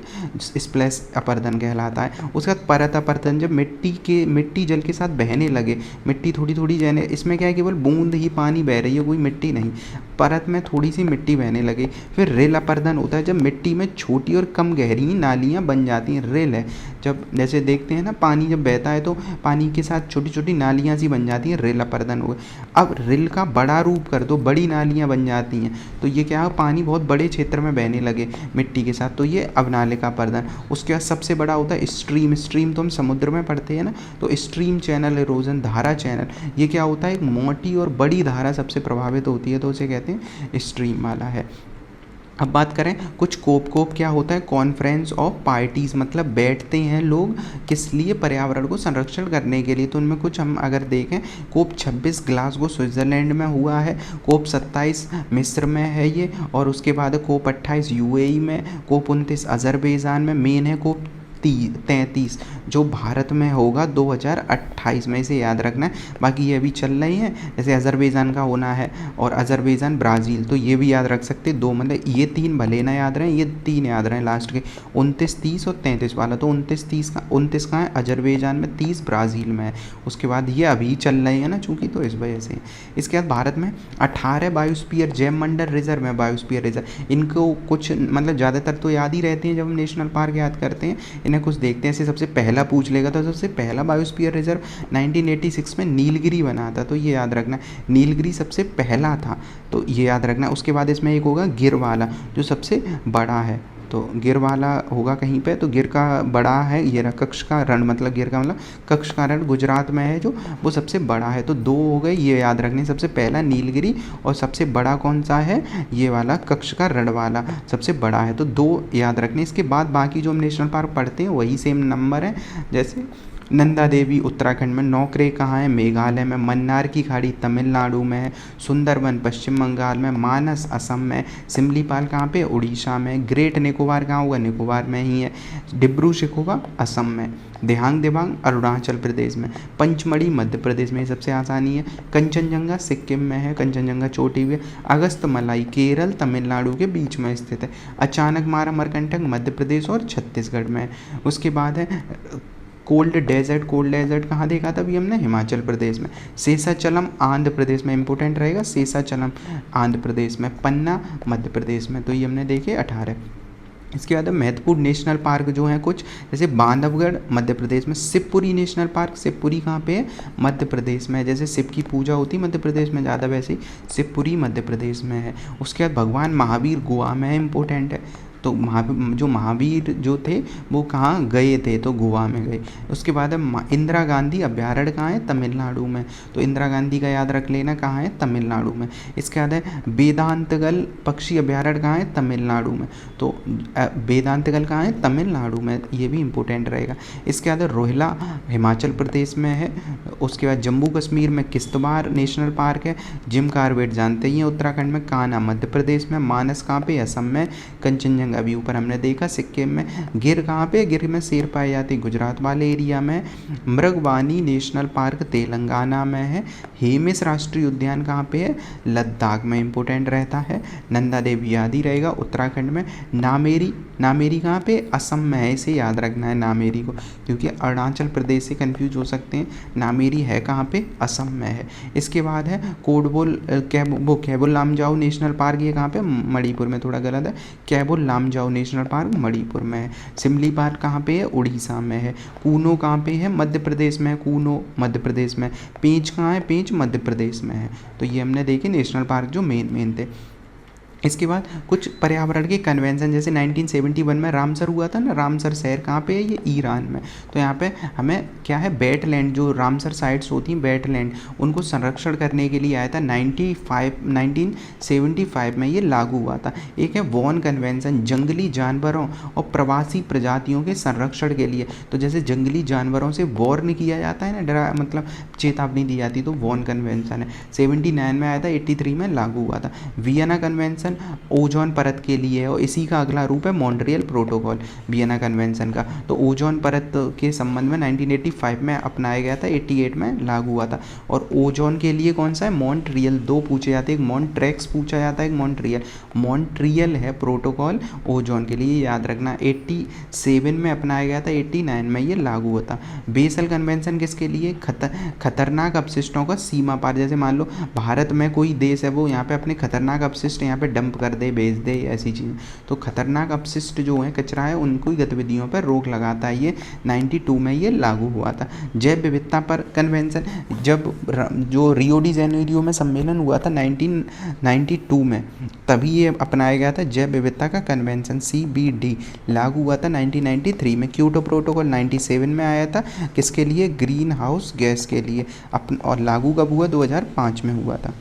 Speaker 1: स्प्लैश अपरदन कहलाता है। उसके बाद परत अपरदन, जब मिट्टी जल के साथ बहने लगे, मिट्टी थोड़ी थोड़ी जने, इसमें क्या है केवल बूंद ही पानी बह रही है, कोई मिट्टी नहीं, परत में थोड़ी सी मिट्टी बहने लगे। फिर रेल अपरदन होता है, जब मिट्टी में छोटी और कम गहरी नालियाँ बन जाती हैं। रेल है जब जैसे देखते हैं ना, पानी जब बहता है तो पानी के साथ छोटी छोटी नालियाँ सी बन जाती हैं, रेल अपरदन हो गया। अब रेल का बड़ा रूप कर दो, बड़ी नालियाँ बन जाती हैं, तो ये क्या है, पानी बहुत बड़े क्षेत्र में बहने लगे मिट्टी के साथ, तो ये अवनालिका अपरदन। उसके बाद सबसे बड़ा होता है स्ट्रीम। स्ट्रीम तो हम समुद्र में पढ़ते हैं ना, तो स्ट्रीम चैनल एरोजन, धारा चैनल, ये क्या होता है, एक मोटी और बड़ी धारा सबसे प्रभावित होती है, तो उसे कहते हैं स्ट्रीम वाला है। अब बात करें कुछ कोप क्या होता है, कॉन्फ्रेंस ऑफ पार्टीज़, मतलब बैठते हैं लोग किस लिए, पर्यावरण को संरक्षण करने के लिए। तो उनमें कुछ हम अगर देखें, कोप 26 ग्लासगो स्विट्ज़रलैंड में हुआ है, कोप 27 मिस्र में है ये, और उसके बाद कोप 28 यूएई में, कोप 29 अज़रबैजान में, मेन है कोप 33 जो भारत में होगा 2028 में, इसे याद रखना है। बाकी ये अभी चल रही हैं, जैसे अज़रबैजान का होना है और अज़रबैजान ब्राज़ील, तो ये भी याद रख सकते, दो मतलब ये 3 भले ना याद रहें, ये 3 याद रहें लास्ट के, 29, 30 और 33 वाला। तो 29 का है अज़रबैजान में, 30 ब्राज़ील में है। उसके बाद ये अभी चल रही है ना चूँकि, तो इस वजह से। इसके बाद भारत में 18 बायोस्फीयर जैव मंडल रिजर्व है, बायोस्फीयर रिजर्व। इनको कुछ मतलब ज़्यादातर तो याद ही रहते हैं जब हम नेशनल पार्क याद करते हैं, इन्हें कुछ देखते हैं। ऐसे सबसे पहला पूछ लेगा तो सबसे पहला बायोस्फीयर रिजर्व 1986 में नीलगिरी बना था, तो ये याद रखना, नीलगिरी सबसे पहला था, तो ये याद रखना। उसके बाद इसमें एक होगा गिर वाला जो सबसे बड़ा है, तो गिर वाला होगा कहीं पे, तो गिर का बड़ा है ये रहा, कच्छ का रण, मतलब गिर का मतलब कच्छ का रण गुजरात में है जो, वो सबसे बड़ा है। तो 2 हो गए, ये याद रखने, सबसे पहला नीलगिरी और सबसे बड़ा कौन सा है, ये वाला कच्छ का रण वाला सबसे बड़ा है, तो 2 याद रखने। इसके बाद बाकी जो हम नेशनल पार्क पढ़ते हैं वही सेम नंबर है, जैसे नंदा देवी उत्तराखंड में, नौकरे कहाँ है, मेघालय में, मन्नार की खाड़ी तमिलनाडु में है, सुंदरबन पश्चिम बंगाल में, मानस असम में, सिमलीपाल कहाँ पे, उड़ीसा में, ग्रेट निकोबार कहाँ होगा, निकोबार में ही है, डिब्रू सैखोवा असम में, दिहांग दिबांग अरुणाचल प्रदेश में, पंचमढ़ी मध्य प्रदेश में, सबसे आसानी है, कंचनजंगा सिक्किम में है, कंचनजंगा चोटी हुई है, अगस्त मलाई केरल तमिलनाडु के बीच में स्थित है, अचानक मारा अमरकंटक मध्य प्रदेश और छत्तीसगढ़ में है। उसके बाद है कोल्ड डेजर्ट कहाँ देखा था अभी हमने, हिमाचल प्रदेश में, शेषाचलम आंध्र प्रदेश में, इंपॉर्टेंट रहेगा शेषाचलम आंध्र प्रदेश में, पन्ना मध्य प्रदेश में, तो ये हमने देखे 18। इसके बाद महत्वपूर्ण नेशनल पार्क जो हैं कुछ, जैसे बांधवगढ़ मध्य प्रदेश में, शिवपुरी नेशनल पार्क, शिवपुरी कहाँ पे है, मध्य प्रदेश में, जैसे शिव की पूजा होती है मध्य प्रदेश में ज़्यादा, वैसे ही शिवपुरी मध्य प्रदेश में है। उसके बाद भगवान महावीर गोवा में है, इम्पोर्टेंट है, तो महावीर जो थे वो कहाँ गए थे, तो गोवा में गए। उसके बाद है इंदिरा गांधी अभ्यारण्य कहाँ है, तमिलनाडु में, तो इंदिरा गांधी का याद रख लेना कहाँ है, तमिलनाडु में। इसके बाद है वेदांतगल पक्षी अभ्यारण्य कहाँ है, तमिलनाडु में, तो वेदांतगल कहाँ है, तमिलनाडु में, ये भी इम्पोर्टेंट रहेगा। इसके बाद रोहिला हिमाचल प्रदेश में है। उसके बाद जम्मू कश्मीर में किश्तवाड़ नेशनल पार्क है, जिम कॉर्बेट जानते ही हैं उत्तराखंड में, कान्हा मध्य प्रदेश में, मानस कहाँ पे, असम में, कंचनजंगा अभी ऊपर हमने देखा सिक्किम में, गिर कहाँ पे, गिर में शेर पाए जाते गुजरात वाले एरिया में, मृगवानी नेशनल पार्क तेलंगाना में है, हेमिस राष्ट्रीय उद्यान कहाँ पे है, लद्दाख में, इंपॉर्टेंट रहता है। नंदा देवी याद ही रहेगा उत्तराखंड में, नामेरी कहाँ पे, असम में है, इसे याद रखना है नामेरी को, क्योंकि अरुणाचल प्रदेश से कंफ्यूज हो सकते हैं। नामेरी है कहाँ पे, असम में है। इसके बाद है कैबुल लामजाओ नेशनल पार्क, ये कहाँ पे, मणिपुर में, थोड़ा गलत है, कैबुल लामजाओ नेशनल पार्क मणिपुर में है। सिमली पार्क कहाँ पे है, उड़ीसा में है। कूनो कहाँ पे है, मध्य प्रदेश में है, कूनो मध्य प्रदेश में। पेंच कहाँ है, पेंच मध्य प्रदेश में है। तो ये हमने देखे नेशनल पार्क जो मेन थे। इसके बाद कुछ पर्यावरण के कन्वेंशन, जैसे 1971 में रामसर हुआ था ना, रामसर शहर कहाँ पे है, ये ईरान में। तो यहाँ पे हमें क्या है, वेटलैंड, जो रामसर साइट्स होती हैं वेटलैंड, उनको संरक्षण करने के लिए आया था 1975 में ये लागू हुआ था। एक है वॉन कन्वेंशन, जंगली जानवरों और प्रवासी प्रजातियों के संरक्षण के लिए। तो जैसे जंगली जानवरों से वॉर्न किया जाता है ना, डरा मतलब चेतावनी दी जाती, तो वॉन कन्वेंशन है, 79 में आया था, 83 में लागू हुआ था। वियना कन्वेंशन ओजोन परत के लिए है, और इसी का अगला रूप है मॉन्ट्रियल प्रोटोकॉल वियना कन्वेंशन का। तो ओजोन परत के संबंध में 1985 में अपनाया गया था, 88 में लागू हुआ था। और ओजोन के लिए कौन सा है, मॉन्ट्रियल। दो पूछे जाते हैं, एक मॉन्ट्रेक्स पूछा जाता है, एक मॉन्ट्रियल। मॉन्ट्रियल है प्रोटोकॉल ओजोन के लिए, याद रखना। 87 में अपनाया गया था, 89 में ये लागू हुआ था। बेसल कन्वेंशन किसके लिए, खतरनाक अपशिष्टों का सीमा पार, जैसे मान लो भारत में कोई देश है, वो यहाँ पे अपने खतरनाक अपशिष्ट यहाँ पे डंप कर दे, बेच दे, ऐसी चीज़। तो खतरनाक अपशिष्ट जो है, कचरा है, उनको गतिविधियों पर रोक लगाता है, ये 92 में ये लागू हुआ था। जैव विविधता पर कन्वेंशन, जब जो रियो डी जेनेरियो में सम्मेलन हुआ था 1992 में, तभी ये अपनाया गया था जैव विविधता का कन्वेंशन, CBD लागू हुआ था 1993 में। क्योटो प्रोटोकॉल 97 में आया था, किसके लिए, ग्रीन हाउस गैस के लिए। और लागू कब हुआ, 2005 में हुआ था।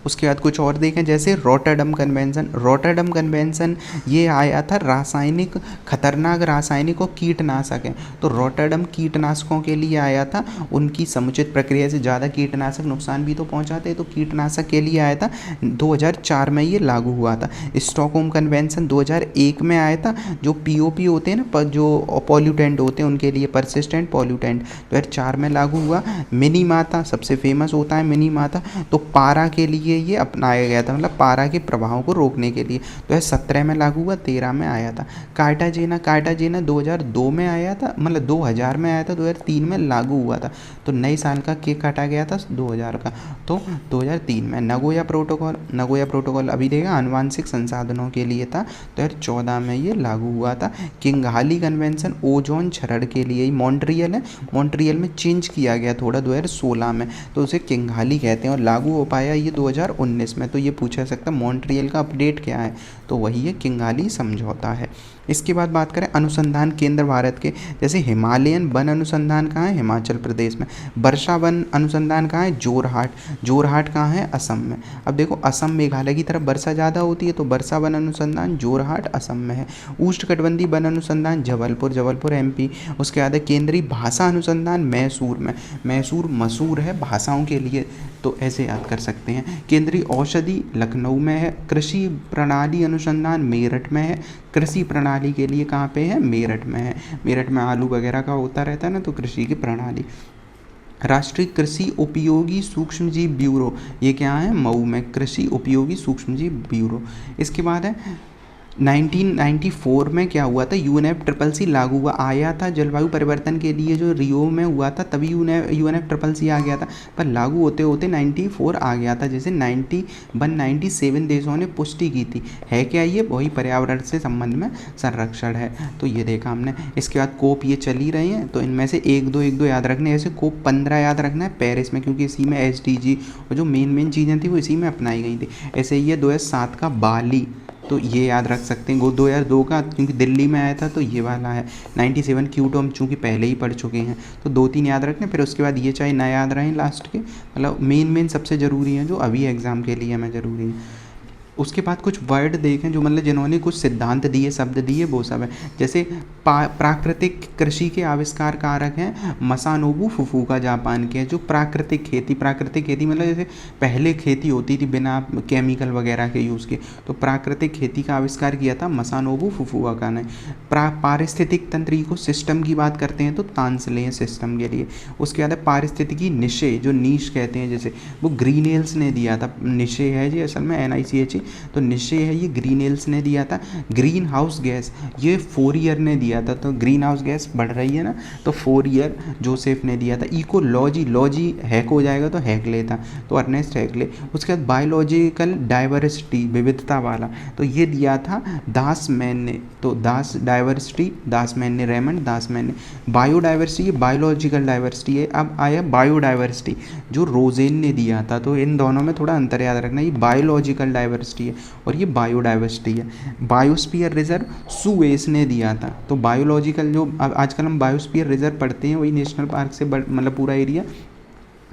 Speaker 1: उसके बाद कुछ और देखें, जैसे रॉटरडम कन्वेंशन ये आया था, रासायनिक, खतरनाक रासायनिक और कीटनाशक हैं, तो रॉटरडम कीटनाशकों के लिए आया था। उनकी समुचित प्रक्रिया से ज़्यादा कीटनाशक नुकसान भी तो पहुंचाते हैं, तो कीटनाशक के लिए आया था, 2004 में ये लागू हुआ था। स्टॉकहोम कन्वेंशन 2001 में आया था, जो POP होते हैं ना, जो पॉल्यूटेंट होते हैं, उनके लिए, परसिस्टेंट पॉल्यूटेंट, 2004 में लागू हुआ। मिनीमाता सबसे फेमस होता है, मिनीमाता, तो पारा के लिए ये अपनाया गया था, मतलब पारा के प्रभाव को रोकने के लिए, 2017 में लागू हुआ, 13 में आया था। कार्टाजेना 2002 में आया था, मतलब 2000 में आया था, 2003 में लागू हुआ था। तो नए साल का केक काटा गया था 2000 का, तो 2003 में। नगोया प्रोटोकॉल अभी देगा, आनुवांशिक संसाधनों के लिए था, 2014 में ये लागू हुआ था। किंगाली कन्वेंशन ओजोन क्षरण के लिए, मॉन्ट्रियल है, मॉन्ट्रियल में चेंज किया गया थोड़ा 2016 में, तो उसे किंगाली कहते हैं, और लागू हो पाया ये 2019 में। तो ये पूछा सकता है मॉन्ट्रियल का अपडेट क्या है, तो वही है किंगाली समझौता है। इसके बाद बात करें अनुसंधान केंद्र भारत के, जैसे हिमालयन वन अनुसंधान कहाँ है, हिमाचल प्रदेश में। वर्षा वन अनुसंधान कहाँ है, जोरहाट कहाँ है, असम में। अब देखो, असम मेघालय की तरफ वर्षा ज़्यादा होती है, तो वर्षा वन अनुसंधान जोरहाट असम में है। उष्णकटिबंधीय वन अनुसंधान जबलपुर MP। उसके बाद केंद्रीय भाषा अनुसंधान मैसूर में, मैसूर मशहूर है भाषाओं के लिए, तो ऐसे याद कर सकते हैं। केंद्रीय औषधि लखनऊ में है। कृषि प्रणाली अनुसंधान मेरठ में है। कृषि प्रणाली के लिए कहाँ पे है, मेरठ में है। मेरठ में आलू वगैरह का होता रहता है ना, तो कृषि की प्रणाली। राष्ट्रीय कृषि उपयोगी सूक्ष्मजीव ब्यूरो, ये क्या है, मऊ में, कृषि उपयोगी सूक्ष्मजीव ब्यूरो। इसके बाद है 1994 में क्या हुआ था, UNFCCC लागू हुआ, आया था जलवायु परिवर्तन के लिए, जो रियो में हुआ था, तभी UNFCCC आ गया था, पर लागू होते होते 94 आ गया था, जैसे 97 देशों ने पुष्टि की थी। है क्या ये, वही पर्यावरण से संबंध में संरक्षण है, तो ये देखा हमने। इसके बाद कोप ये चल ही रहे हैं, तो इनमें से एक दो याद रखने, जैसे कोप 15 याद रखना है पेरिस में, क्योंकि इसी में SDG और जो मेन चीज़ें थी वो इसी में अपनाई गई थी। ऐसे ही है 2007 का बाली, तो ये याद रख सकते हैं। 2002 का, क्योंकि दिल्ली में आया था, तो ये वाला है। 97 क्यूटो हम चूँकि पहले ही पढ़ चुके हैं, तो 2-3 याद रखने, फिर उसके बाद ये चाहे ना याद रहें लास्ट के, मतलब मेन सबसे ज़रूरी हैं, जो अभी एग्ज़ाम के लिए हमें ज़रूरी है। उसके बाद कुछ वर्ड देखें, जो मतलब जिन्होंने कुछ सिद्धांत दिए, शब्द दिए, वो सब है। जैसे प्राकृतिक कृषि के आविष्कार कारक हैं मसानोबू फुफुका, जापान के, जो प्राकृतिक खेती मतलब जैसे पहले खेती होती थी बिना केमिकल वगैरह के यूज़ के, तो प्राकृतिक खेती का आविष्कार किया था मसानोबू फुफुका ने। पारिस्थितिक तंत्र को सिस्टम की बात करते हैं, तो तानसले सिस्टम के लिए। उसके बाद पारिस्थितिकी निशे, जो नीश कहते हैं, जैसे वो ग्रीनहेल्स ने दिया था, निशे है जी असल में NICHE, तो निश्चय है, ये ग्रीनहेल्स ने दिया था। ग्रीन हाउस गैस ये फोरियर ने दिया था, तो ग्रीन हाउस गैस बढ़ रही है ना, तो फोरियर जोसेफ ने दिया था। इकोलॉजी, लॉजी हैक हो जाएगा तो हैकले था, तो अर्नेस्ट हैकले। उसके बाद बायोलॉजिकल डाइवर्सिटी, विविधता वाला, तो ये दिया था दासमैन ने, तो दासमैन ने, रेमंड दासमैन ने। बायोडाइवर्सिटी, ये बायोलॉजिकल डाइवर्सिटी है। अब आया बायोडाइवर्सिटी, जो रोजेन ने दिया था, तो इन दोनों में थोड़ा अंतर याद रखना। ये बायोलॉजिकल डाइवर्सिटी बायोडाइवर्सिटी है और ये बायोडाइवर्सिटी है। बायोस्फीयर रिजर्व सुएस ने दिया था। तो बायोलॉजिकल जो आजकल हम बायोस्फीयर रिजर्व पढ़ते हैं वही नेशनल पार्क से मतलब पूरा एरिया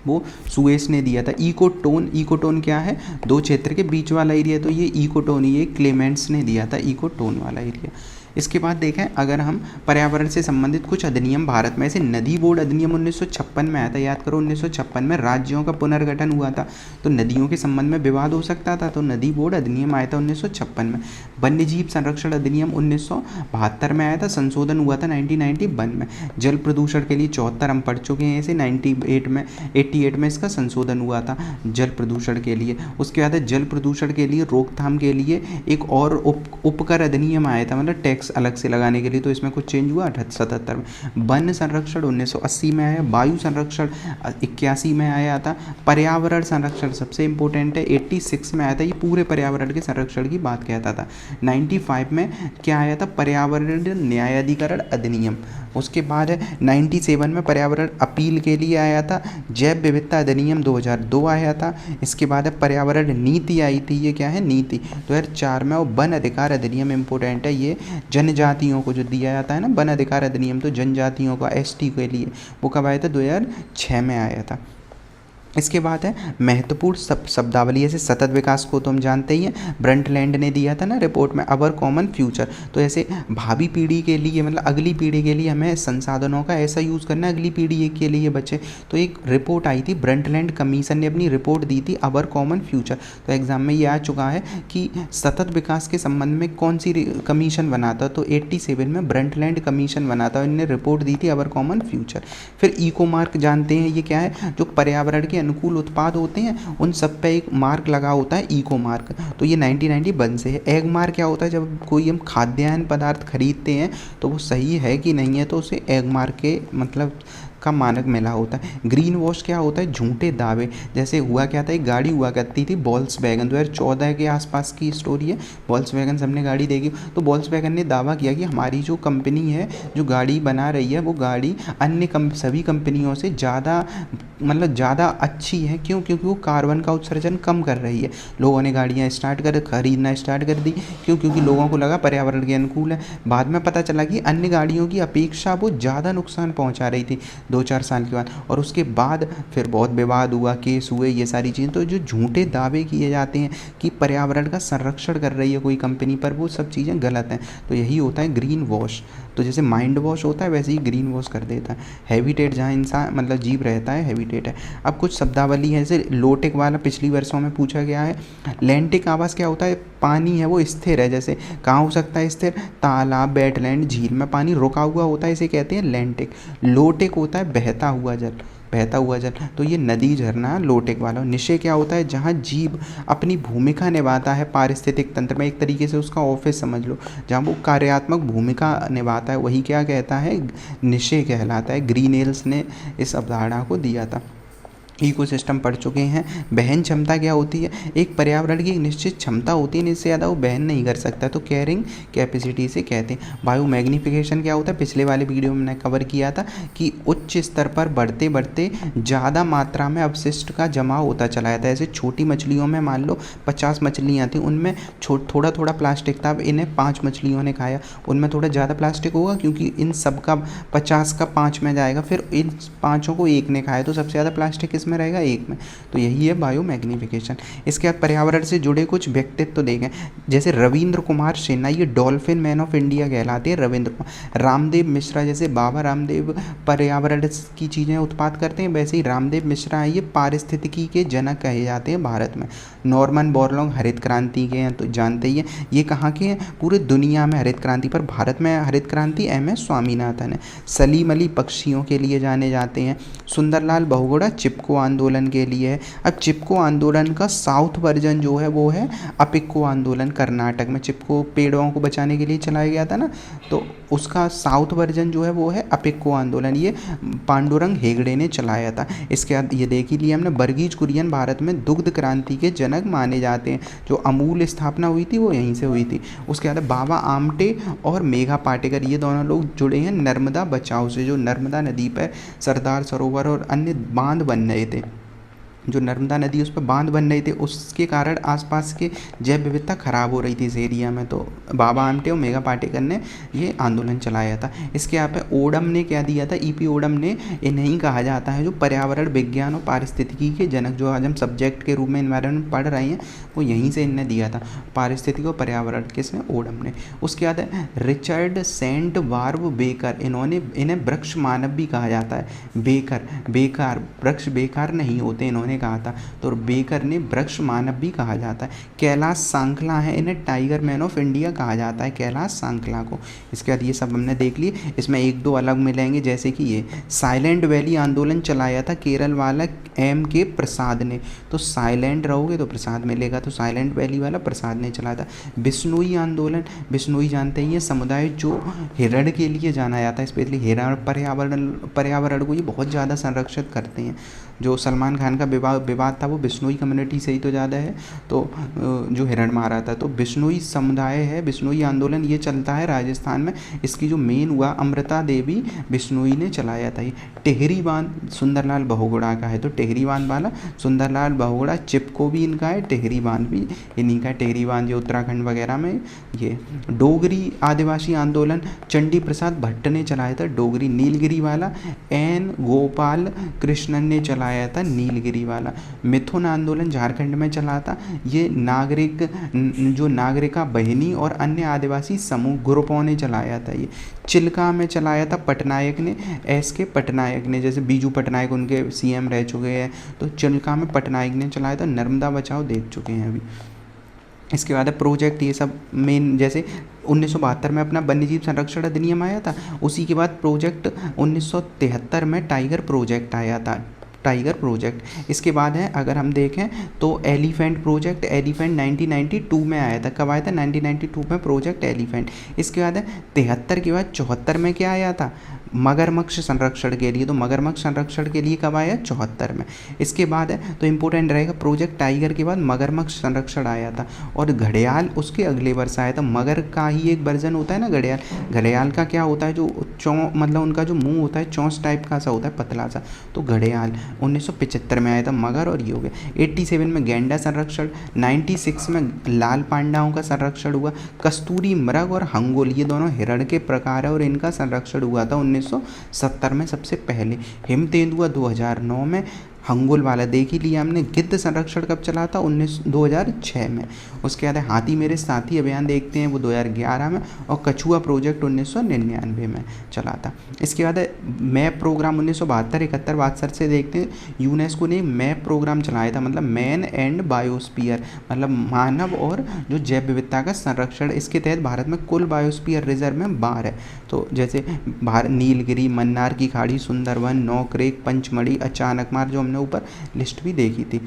Speaker 1: वो सुएस ने दिया था। इकोटोन, इकोटोन क्या है, दो क्षेत्र के बीच वाला एरिया, तो ये इकोटोन ये क्लेमेंट्स ने दिया था इकोटोन वाला एरिया। इसके बाद देखें अगर हम पर्यावरण से संबंधित कुछ अधिनियम भारत में, ऐसे नदी बोर्ड अधिनियम 1956 में आया था। याद करो 1956 में राज्यों का पुनर्गठन हुआ था, तो नदियों के संबंध में विवाद हो सकता था, तो नदी बोर्ड अधिनियम आया था 1956 में। वन्यजीव संरक्षण अधिनियम 1972 में आया था, संशोधन हुआ था 1991 में। जल प्रदूषण के लिए 74 हम पढ़ चुके हैं, ऐसे 88 में इसका संशोधन हुआ था जल प्रदूषण के लिए। उसके बाद जल प्रदूषण के लिए रोकथाम के लिए एक और उपकर अधिनियम आया था, मतलब टैक्स अलग से लगाने के लिए, तो इसमें कुछ चेंज हुआ 77 में। वन संरक्षण 1980 में आया, वायु संरक्षण 81 में आया था, पर्यावरण संरक्षण सबसे इंपॉर्टेंट है 86 में आया था, ये पूरे पर्यावरण के संरक्षण की बात कहता था। 95 में क्या आया था, पर्यावरण न्यायाधिकरण अधिनियम। उसके बाद है 97 में पर्यावरण अपील के लिए आया था। जैव विविधता अधिनियम 2002 आया था। इसके बाद है पर्यावरण नीति आई थी, ये क्या है नीति 2004 में। और वन अधिकार अधिनियम इम्पोर्टेंट है, ये जनजातियों को जो दिया जाता है ना वन अधिकार अधिनियम, तो जनजातियों का एसटी के लिए, वो कब आया था 2006 में आया था। इसके बाद है महत्वपूर्ण शब्दावली, ऐसे सतत विकास को तो हम जानते ही हैं, ब्रंटलैंड ने दिया था ना रिपोर्ट में, अवर कॉमन फ्यूचर। तो ऐसे भावी पीढ़ी के लिए, मतलब अगली पीढ़ी के लिए हमें संसाधनों का ऐसा यूज़ करना है अगली पीढ़ी के लिए बचे। तो एक रिपोर्ट आई थी, ब्रंटलैंड कमीशन ने अपनी रिपोर्ट दी थी अवर कॉमन फ्यूचर। तो एग्जाम में ये आ चुका है कि सतत विकास के संबंध में कौन सी कमीशन बना था, तो 87 में ब्रंटलैंड कमीशन बना था, इन्होंने रिपोर्ट दी थी अवर कॉमन फ्यूचर। फिर इको मार्क जानते हैं, ये क्या है, जो पर्यावरण के अनुकूल उत्पाद होते हैं उन सब पे एक मार्क लगा होता है इको मार्क, तो ये 1991 से है। एग मार्क क्या होता है, जब कोई हम खाद्यान्न पदार्थ खरीदते हैं तो वो सही है कि नहीं है, तो उसे एग मार्क के मतलब का मानक मिला होता है। ग्रीन वॉश क्या होता है, झूठे दावे। जैसे हुआ क्या था, एक गाड़ी हुआ करती थी वॉल्क्सवैगन, 2014 के आसपास की स्टोरी है। वॉल्क्सवैगन सबने गाड़ी देखी, तो वॉल्क्सवैगन ने दावा किया कि हमारी जो कंपनी है जो गाड़ी बना रही है वो गाड़ी अन्य सभी कंपनियों से ज़्यादा मतलब ज़्यादा अच्छी है। क्यों, क्योंकि वो कार्बन का उत्सर्जन कम कर रही है। लोगों ने गाड़ियाँ खरीदना स्टार्ट कर दी, क्यों, क्योंकि लोगों को लगा पर्यावरण के अनुकूल है। बाद में पता चला कि अन्य गाड़ियों की अपेक्षा वो ज़्यादा नुकसान पहुँचा रही थी 2-4 साल के बाद, और उसके बाद फिर बहुत विवाद हुआ, केस हुए, ये सारी चीज़ें। तो जो झूठे दावे किए जाते हैं कि पर्यावरण का संरक्षण कर रही है कोई कंपनी, पर वो सब चीज़ें गलत हैं। तो यही होता है ग्रीन वॉश। तो जैसे माइंड वॉश होता है वैसे ही ग्रीन वॉश कर देता है। हैबिटेट, जहाँ इंसान मतलब जीव रहता है, हैबिटेट है। अब कुछ शब्दावली है, जैसे लोटेक वाला पिछली वर्षों में पूछा गया है। लैंटिक आवास क्या होता है, पानी है वो स्थिर है। जैसे कहाँ हो सकता है स्थिर, तालाब, वेटलैंड, झील में पानी रुका हुआ होता है, इसे कहते हैं लैंटिक। लोटेक होता है बहता हुआ जल, बहता हुआ जल, तो ये नदी, झरना लोटेक वाला। निशय क्या होता है, जहाँ जीव अपनी भूमिका निभाता है पारिस्थितिक तंत्र में, एक तरीके से उसका ऑफिस समझ लो, जहाँ वो कार्यात्मक भूमिका निभाता है, वही क्या कहता है, निशय कहलाता है। ग्रीनेल्स ने इस अवधारणा को दिया था। इकोसिस्टम पढ़ चुके हैं। बहन क्षमता क्या होती है, एक पर्यावरण की एक निश्चित क्षमता होती है, इससे ज़्यादा वो बहन नहीं कर सकता, तो कैरिंग कैपेसिटी से कहते हैं। बायो मैग्नीफिकेशन क्या होता है, पिछले वाले वीडियो में मैंने कवर किया था कि उच्च स्तर पर बढ़ते बढ़ते ज़्यादा मात्रा में अपशिष्ट का जमाव होता चला जाता है। ऐसे छोटी मछलियों में मान लो 50 मछलियाँ थी, उनमें थोड़ा थोड़ा प्लास्टिक था, अब इन्हें 5 मछलियों ने खाया, उनमें थोड़ा ज़्यादा प्लास्टिक होगा क्योंकि इन सब का 50 का 5 में जाएगा, फिर इन 5 को एक ने खाया, तो सबसे ज़्यादा प्लास्टिक में रहेगा एक में। तो यही है बायो मैग्नीफिकेशन। इसके बाद पर्यावरण से जुड़े कुछ व्यक्तित्व तो देखें, जैसे रविंद्र कुमार सिन्हा, ये डॉल्फिन मैन ऑफ इंडिया कहलाते हैं रविंद्र कुमार। रामदेव मिश्रा, जैसे बाबा रामदेव पर्यावरण की चीज़ें उत्पाद करते हैं, वैसे ही रामदेव मिश्रा है, ये पारिस्थितिकी के जनक कहे जाते हैं भारत में। नॉर्मन बोरलॉग हरित क्रांति के हैं, तो जानते ही हैं। ये कहाँ के हैं, पूरे दुनिया में हरित क्रांति, पर भारत में हरित क्रांति MS स्वामीनाथन है। सलीम अली पक्षियों के लिए जाने जाते हैं। सुंदरलाल बहुगुणा चिपको आंदोलन के लिए है। अब चिपको आंदोलन का साउथ वर्जन जो है वो है अपिक्को आंदोलन, कर्नाटक में चिपको पेड़ों को बचाने के लिए चलाया गया था ना, तो उसका साउथ वर्जन जो है वो है अपिक्को आंदोलन, ये पांडुरंग हेगड़े ने चलाया था। इसके बाद ये देख ही लिया हमने, वर्गीज कुरियन भारत में दुग्ध क्रांति के जनक माने जाते हैं, जो अमूल स्थापना हुई थी वो यहीं से हुई थी। उसके बाद बाबा आमटे और मेघा पाटेकर, ये दोनों लोग जुड़े हैं नर्मदा बचाओ से, जो नर्मदा नदी पर सरदार सरोवर और अन्य बांध बन रहे थे, जो नर्मदा नदी उस पर बांध बन रहे थे, उसके कारण आसपास के जैव विविधता खराब हो रही थी इस एरिया में। तो बाबा आमटे और मेघा पाटेकर ने ये आंदोलन चलाया था। इसके यहाँ पे ओडम ने क्या दिया था, ईपी ओडम ने, इन्हें कहा जाता है जो पर्यावरण विज्ञान और पारिस्थितिकी के जनक, जो आज हम सब्जेक्ट के रूप में इन्वायरमेंट पढ़ रहे हैं वो यहीं से इनने दिया था, पारिस्थितिकी और पर्यावरण, किसने, ओडम ने। उसके बाद है रिचर्ड सेंट बार्ब बेकर, इन्हें वृक्ष मानव भी कहा जाता है। बेकार वृक्ष बेकार नहीं होते, इन्होंने कहा था। तो बेकर ने वृक्ष मानव भी कहा जाता है। कैलाश सांकला है, इन्हें टाइगर मैन ऑफ इंडिया कहा जाता है, कैलाश सांकला को। इसके बाद ये सब हमने देख लिए। इसमें एक दो अलग मिलेंगे, जैसे कि ये साइलेंट वैली आंदोलन चलाया था केरल वाला M.K. प्रसाद ने। तो साइलेंट रहोगे तो प्रसाद मिलेगा, तो साइलेंट वैली वाला प्रसाद ने चलाया था। बिश्नोई आंदोलन, बिश्नोई जानते ही ये समुदाय जो हिरण के लिए जाना जाता है, स्पेशली हिरण पर्यावरण को ये बहुत ज़्यादा संरक्षित करते हैं। जो सलमान खान का विवाद था वो बिश्नोई कम्युनिटी से ही तो ज़्यादा है, तो जो हिरण मारा था। तो बिश्नोई समुदाय है, बिश्नोई आंदोलन ये चलता है राजस्थान में। इसकी जो मेन हुआ अमृता देवी बिश्नोई ने चलाया था। ये टेहरी बांध सुंदरलाल बहुगुणा का है, तो टेहरी बांध वाला सुंदरलाल बहुगुणा, चिपको भी इनका है, टेहरी बांध भी इन्हीं का है। टेहरी बांध जो उत्तराखंड वगैरह में। ये डोगरी आदिवासी आंदोलन चंडी प्रसाद भट्ट ने चलाया था, डोगरी। नीलगिरी वाला N. गोपाल कृष्णन ने चलाया था, नीलगिरी वाला। मिथुन आंदोलन झारखंड में चला था, ये नागरिका बहिनी और अन्य आदिवासी समूह ग्रुपों ने चलाया था। ये चिल्का में चलाया था पटनायक ने, S.K. पटनायक ने, जैसे बीजू पटनायक उनके CM रह चुके हैं, तो चिल्का में पटनायक ने चलाया था। नर्मदा बचाओ देख चुके हैं अभी। इसके बाद प्रोजेक्ट, ये सब मेन, जैसे 1972 में अपना वन्यजीव संरक्षण अधिनियम आया था, उसी के बाद प्रोजेक्ट 1973 में टाइगर प्रोजेक्ट आया था, टाइगर प्रोजेक्ट। इसके बाद है अगर हम देखें तो एलिफेंट प्रोजेक्ट, एलिफेंट 1992 में आया था। कब आया था, 1992 में प्रोजेक्ट एलिफेंट। इसके बाद है 73 के बाद 74 में क्या आया था, मगरमच्छ संरक्षण के लिए। तो मगरमच्छ संरक्षण के लिए कब आया, 74 में। इसके बाद है तो इम्पोर्टेंट रहेगा प्रोजेक्ट टाइगर के बाद मगरमच्छ संरक्षण आया था, और घड़ियाल उसके अगले वर्ष आया था। मगर का ही एक वर्जन होता है ना घड़ियाल, घड़ियाल का क्या होता है, जो मतलब उनका जो मुंह होता है चौंस टाइप का सा होता है, पतला सा, तो घड़ियाल 1975 में आया था। मगर और ये हो गया। 87 में गैंडा संरक्षण, 96 में लाल पांडाओं का संरक्षण हुआ। कस्तूरी मृग और हंगोल ये दोनों हिरण के प्रकार है और इनका संरक्षण हुआ था 1970 में सबसे पहले। हिम तेंदुआ 2009 में। हंगोल वाला देख ही लिया हमने। गिद्ध संरक्षण कब चला था, 2006 में। उसके बाद हाथी मेरे साथी अभियान देखते हैं, वो 2011 में। और कछुआ प्रोजेक्ट 1999 में चला था। इसके बाद मैप प्रोग्राम 1972-71 से देखते हैं। यूनेस्को ने मैप प्रोग्राम चलाया था, मतलब मैन एंड बायोस्फीयर, मतलब मानव और जो जैव विविधता का संरक्षण। इसके तहत भारत में कुल बायोस्फीयर रिजर्व में 12 है। तो जैसे नीलगिरी, मन्नार की खाड़ी, सुंदरवन, नौक्रेक, पंचमढ़ी, अचानकमार, जो हमने ऊपर लिस्ट भी देखी थी।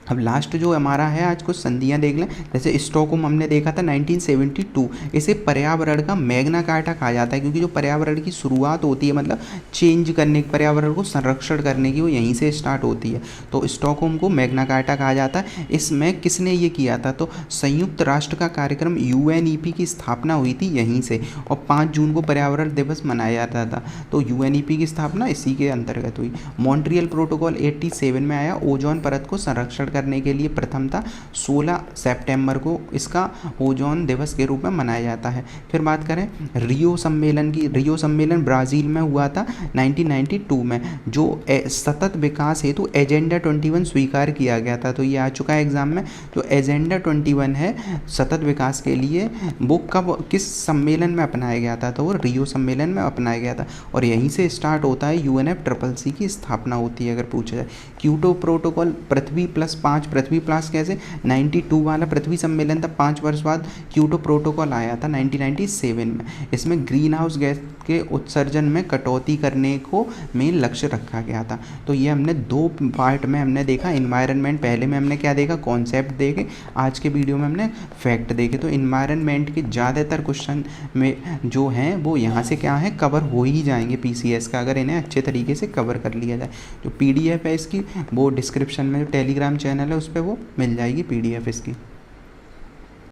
Speaker 1: अब लास्ट जो हमारा है आज कुछ संधियाँ देख लें। जैसे स्टॉकहोम हमने देखा था 1972, इसे पर्यावरण का मैग्ना कार्टा कहा जाता है, क्योंकि जो पर्यावरण की शुरुआत होती है, मतलब चेंज करने, पर्यावरण को संरक्षण करने की, वो यहीं से स्टार्ट होती है। तो स्टॉकहोम को मैग्ना कार्टा कहा जाता है। इसमें किसने ये किया था, तो संयुक्त राष्ट्र का कार्यक्रम UNEP की स्थापना हुई थी यहीं से, और 5 जून को पर्यावरण दिवस मनाया जाता था। तो UNEP की स्थापना इसी के अंतर्गत हुई। मॉन्ट्रियल प्रोटोकॉल 87 में आया। ओजोन परत को संरक्षण करने के लिए प्रथम था। 16 सितंबर को इसका ओजोन दिवस के रूप में मनाया जाता है। फिर बात करें रियो सम्मेलन की। रियो सम्मेलन ब्राज़ील में हुआ था 1992 में, जो सतत विकास हेतु एजेंडा 21 स्वीकार किया गया था। तो ये आ चुका है एग्जाम में। जो एजेंडा 21 है सतत विकास के लिए, वो कब किस सम्मेलन में अपनाया गया था, तो वो रियो सम्मेलन में अपनाया गया था। और यहीं से स्टार्ट होता है UNFCCC की स्थापना होती है अगर पूछा जाए। क्योटो प्रोटोकॉल पृथ्वी+5, पृथ्वी प्लस कैसे, 92 वाला पृथ्वी सम्मेलन था। 5 वर्ष बाद क्योटो प्रोटोकॉल आया था 1997 में। इसमें ग्रीन हाउस गैस के उत्सर्जन में कटौती करने को मेन लक्ष्य रखा गया था। तो ये हमने 2 पार्ट में हमने देखा। इन्वायरमेंट पहले में हमने क्या देखा, कॉन्सेप्ट देखे। आज के वीडियो में हमने फैक्ट देखे। तो इन्वायरमेंट के ज़्यादातर क्वेश्चन में जो हैं वो यहाँ से क्या है, कवर हो ही जाएंगे PCS का, अगर इन्हें अच्छे तरीके से कवर कर लिया जाए। जो PDF है इसकी, वो डिस्क्रिप्शन में जो टेलीग्राम चैनल है उस पर वो मिल जाएगी PDF इसकी।